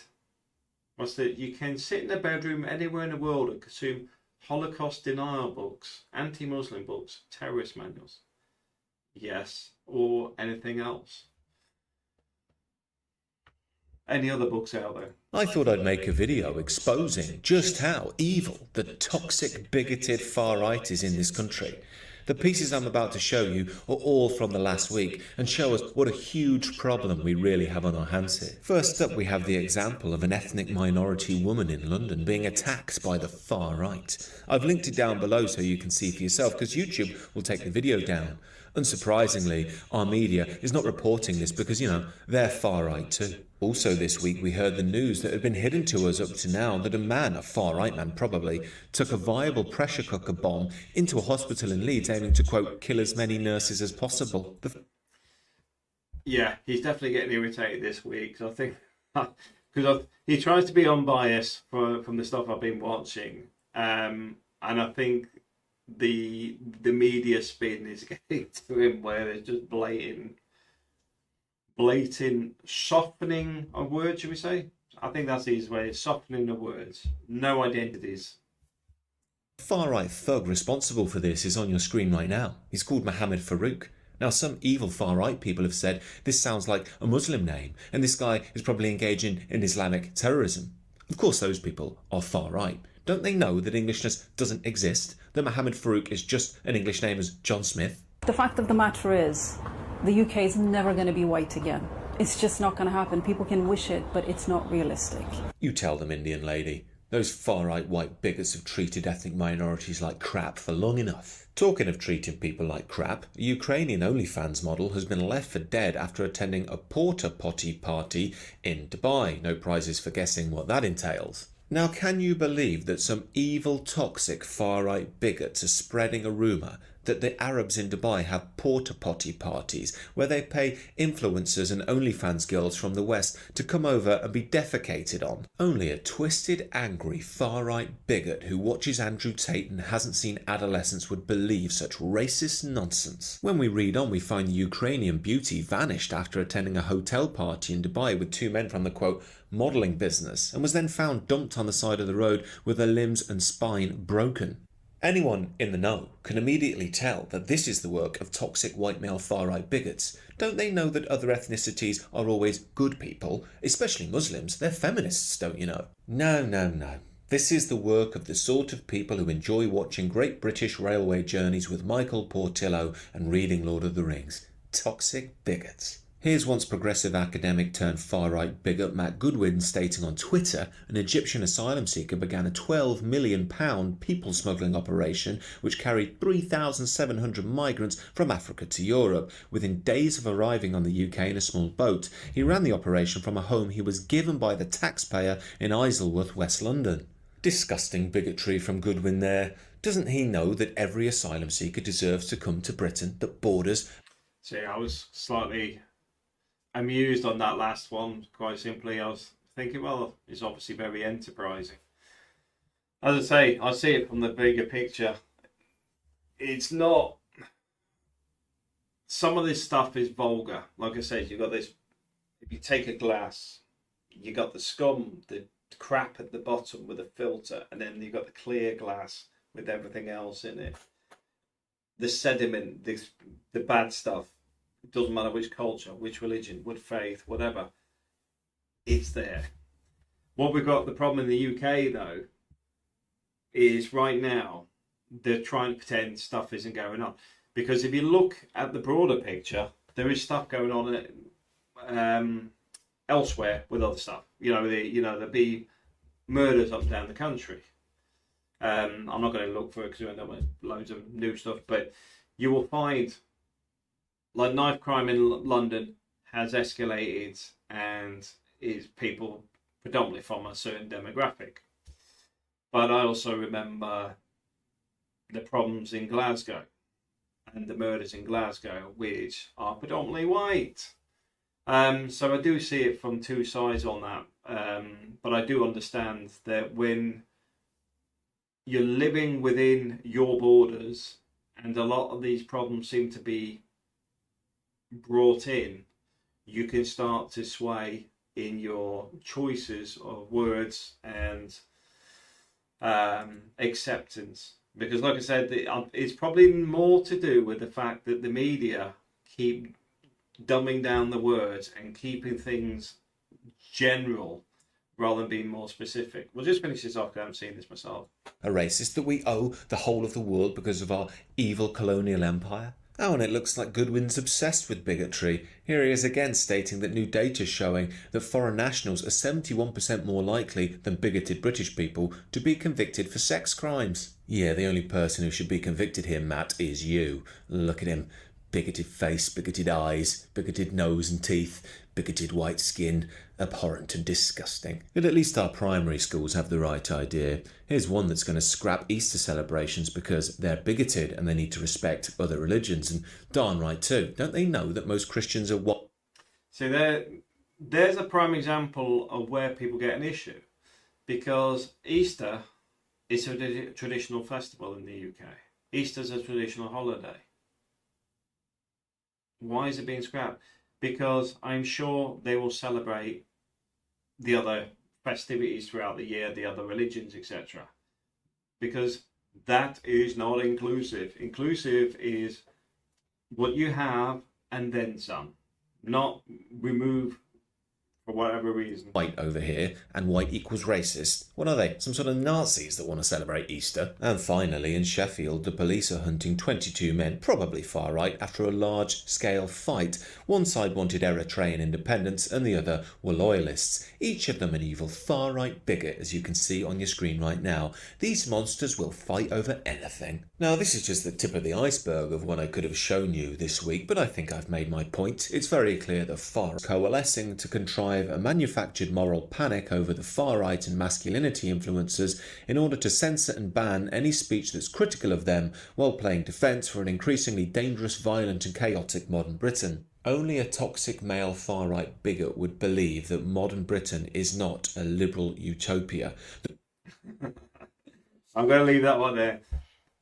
What's that? You can sit in a bedroom anywhere in the world and consume Holocaust denial books, anti-Muslim books, terrorist manuals. Yes, or anything else. Any other books out there? I thought I'd make a video exposing just how evil the toxic, bigoted far right is in this country. The pieces I'm about to show you are all from the last week and show us what a huge problem we really have on our hands here. First up, we have the example of an ethnic minority woman in London being attacked by the far right. I've linked it down below so you can see for yourself, because YouTube will take the video down. Unsurprisingly, our media is not reporting this because, they're far right too. Also this week we heard the news that had been hidden to us up to now, that a man, a far right man probably, took a viable pressure cooker bomb into a hospital in Leeds aiming to, quote, kill as many nurses as possible. Yeah, he's definitely getting irritated this week. So I think because he tries to be unbiased from the stuff I've been watching, and I think the media spin is getting to him where there's just blatant softening of words, should we say? I think that's his way, softening the words. No identities. Far-right thug responsible for this is on your screen right now. He's called Mohammed Farouk. Now, some evil far-right people have said this sounds like a Muslim name, and this guy is probably engaging in Islamic terrorism. Of course, those people are far-right. Don't they know that Englishness doesn't exist? That Mohammed Farouk is just an English name as John Smith? The fact of the matter is, the UK is never going to be white again. It's just not going to happen. People can wish it, but it's not realistic. You tell them, Indian lady. Those far-right white bigots have treated ethnic minorities like crap for long enough. Talking of treating people like crap, a Ukrainian OnlyFans model has been left for dead after attending a porta potty party in Dubai. No prizes for guessing what that entails. Now, can you believe that some evil, toxic, far-right bigots are spreading a rumour that the Arabs in Dubai have porta potty parties where they pay influencers and OnlyFans girls from the West to come over and be defecated on? Only a twisted, angry, far-right bigot who watches Andrew Tate and hasn't seen adolescence would believe such racist nonsense. When we read on, we find the Ukrainian beauty vanished after attending a hotel party in Dubai with two men from the, quote, modelling business, and was then found dumped on the side of the road with her limbs and spine broken. Anyone in the know can immediately tell that this is the work of toxic white male far-right bigots. Don't they know that other ethnicities are always good people, especially Muslims? They're feminists, don't you know? No. This is the work of the sort of people who enjoy watching Great British Railway Journeys with Michael Portillo and reading Lord of the Rings. Toxic bigots. Here's once progressive academic turned far-right bigot Matt Goodwin stating on Twitter an Egyptian asylum seeker began a £12 million people smuggling operation which carried 3,700 migrants from Africa to Europe. Within days of arriving on the UK in a small boat, he ran the operation from a home he was given by the taxpayer in Isleworth, West London. Disgusting bigotry from Goodwin there. Doesn't he know that every asylum seeker deserves to come to Britain, that borders... See, I was slightly amused on that last one, quite simply. I was thinking, well, it's obviously very enterprising. As I say, I see it from the bigger picture. It's not... Some of this stuff is vulgar. Like I said, you've got this... If you take a glass, you got the scum, the crap at the bottom with a filter, and then you've got the clear glass with everything else in it. The sediment, the bad stuff. It doesn't matter which culture, which religion, which faith, whatever. it's there. What we've got the problem in the UK though is right now they're trying to pretend stuff isn't going on, because if you look at the broader picture, there is stuff going on elsewhere with other stuff. There'll be murders up and down the country. I'm not going to look for it because we end up with loads of new stuff, but you will find like knife crime in London has escalated and is people predominantly from a certain demographic. But I also remember the problems in Glasgow and the murders in Glasgow, which are predominantly white. So I do see it from two sides on that. But I do understand that when you're living within your borders and a lot of these problems seem to be brought in, you can start to sway in your choices of words and acceptance. Because like I said, it's probably more to do with the fact that the media keep dumbing down the words and keeping things general rather than being more specific. We'll just finish this off because I haven't seen this myself. A racist that we owe the whole of the world because of our evil colonial empire? Oh, and it looks like Goodwin's obsessed with bigotry. Here he is again stating that new data is showing that foreign nationals are 71% more likely than bigoted British people to be convicted for sex crimes. Yeah, the only person who should be convicted here, Matt, is you. Look at him. Bigoted face, bigoted eyes, bigoted nose and teeth, bigoted white skin, abhorrent and disgusting. But at least our primary schools have the right idea. Here's one that's going to scrap Easter celebrations because they're bigoted and they need to respect other religions, and darn right too. Don't they know that most Christians are what? So there's a prime example of where people get an issue, because Easter is a traditional festival in the UK. Easter's a traditional holiday. Why is it being scrapped? Because I'm sure they will celebrate the other festivities throughout the year, the other religions, etc. Because that is not inclusive. Inclusive is what you have and then some, not remove for whatever reason. White over here, and white equals racist. What are they? Some sort of Nazis that want to celebrate Easter? And finally, in Sheffield, the police are hunting 22 men, probably far right, after a large-scale fight. One side wanted Eritrean independence, and the other were loyalists. Each of them an evil far-right bigot, as you can see on your screen right now. These monsters will fight over anything. Now, this is just the tip of the iceberg of what I could have shown you this week, but I think I've made my point. It's very clear that far coalescing to contrive a manufactured moral panic over the far-right and masculinity influences in order to censor and ban any speech that's critical of them while playing defence for an increasingly dangerous, violent and chaotic modern Britain. Only a toxic male far-right bigot would believe that modern Britain is not a liberal utopia. I'm going to leave that one there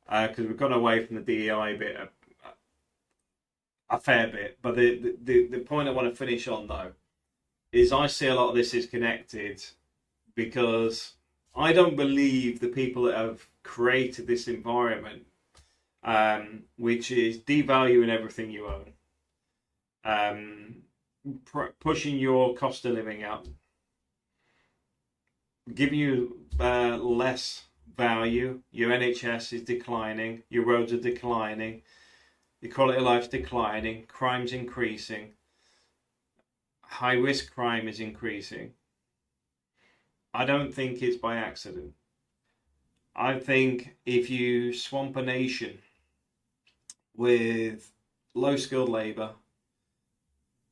because we've gone away from the DEI bit a fair bit. But the point I want to finish on, though, is I see a lot of this is connected because I don't believe the people that have created this environment, which is devaluing everything you own, pushing your cost of living up, giving you less value, your NHS is declining, your roads are declining, your quality of life is declining, crime's increasing, high risk crime is increasing. I don't think it's by accident. I think if you swamp a nation with low skilled labour,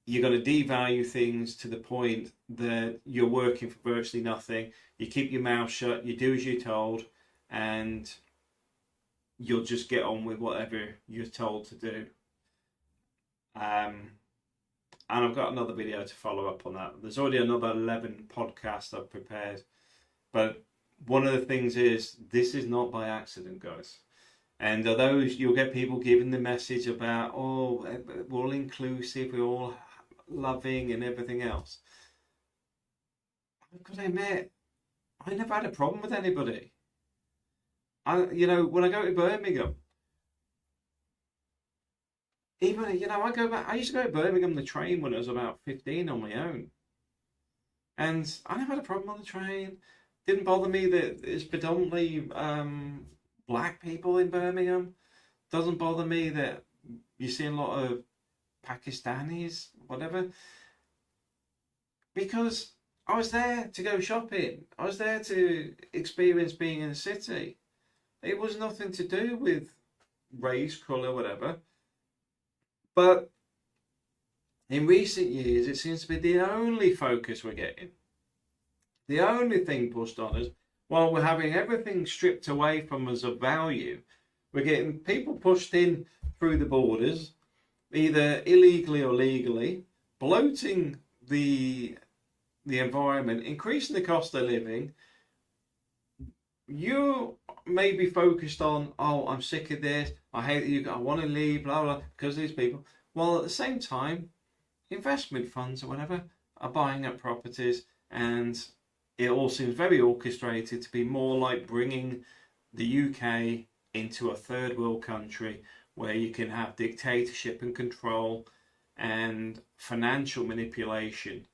you're going to devalue things to the point that you're working for virtually nothing. You keep your mouth shut, you do as you're told, and you'll just get on with whatever you're told to do. And I've got another video to follow up on that. There's already another 11 podcasts I've prepared. But one of the things is, this is not by accident, guys. And although you'll get people giving the message about, oh, we're all inclusive, we're all loving and everything else. I've got to admit, I never had a problem with anybody. When I go to Birmingham, even, I used to go to Birmingham the train when I was about 15 on my own. And I never had a problem on the train. Didn't bother me that it's predominantly black people in Birmingham. Doesn't bother me that you see a lot of Pakistanis, whatever. Because I was there to go shopping. I was there to experience being in the city. It was nothing to do with race, colour, whatever. But in recent years, it seems to be the only focus we're getting. The only thing pushed on us, while we're having everything stripped away from us of value, we're getting people pushed in through the borders, either illegally or legally, bloating the environment, increasing the cost of living. You may be focused on, oh, I'm sick of this, I hate that I want to leave, blah, blah, because of these people. While at the same time, investment funds or whatever are buying up properties, and it all seems very orchestrated to be more like bringing the UK into a third world country where you can have dictatorship and control and financial manipulation,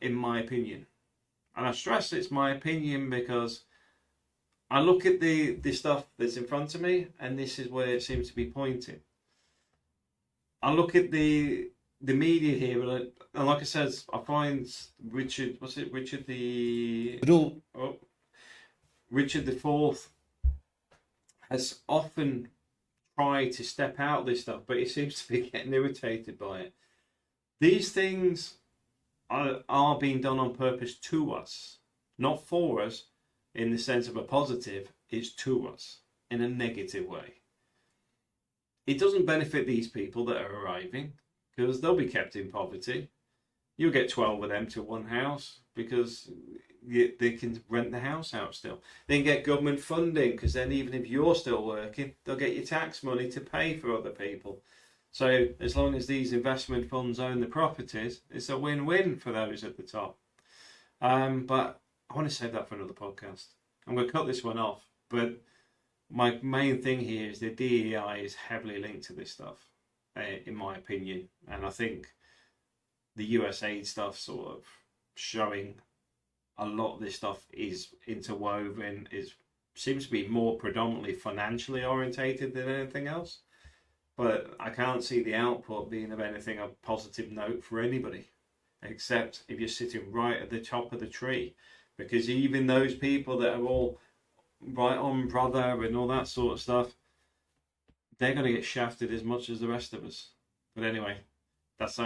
in my opinion. And I stress it's my opinion because I look at the stuff that's in front of me, and this is where it seems to be pointing. I look at the media here, and like I said, I find Richard IV has often tried to step out of this stuff, but he seems to be getting irritated by it. These things are being done on purpose to us, not for us in the sense of a positive, it's to us in a negative way. It doesn't benefit these people that are arriving because they'll be kept in poverty. You'll get 12 of them to one house because they can rent the house out still. They can get government funding because then even if you're still working, they'll get your tax money to pay for other people. So as long as these investment funds own the properties, it's a win-win for those at the top. But I want to save that for another podcast. I'm going to cut this one off. But my main thing here is the DEI is heavily linked to this stuff, in my opinion. And I think the USAID stuff sort of showing a lot of this stuff is interwoven, seems to be more predominantly financially orientated than anything else. But I can't see the output being of anything of positive note for anybody, except if you're sitting right at the top of the tree. Because even those people that are all right on brother and all that sort of stuff, they're going to get shafted as much as the rest of us. But anyway, that's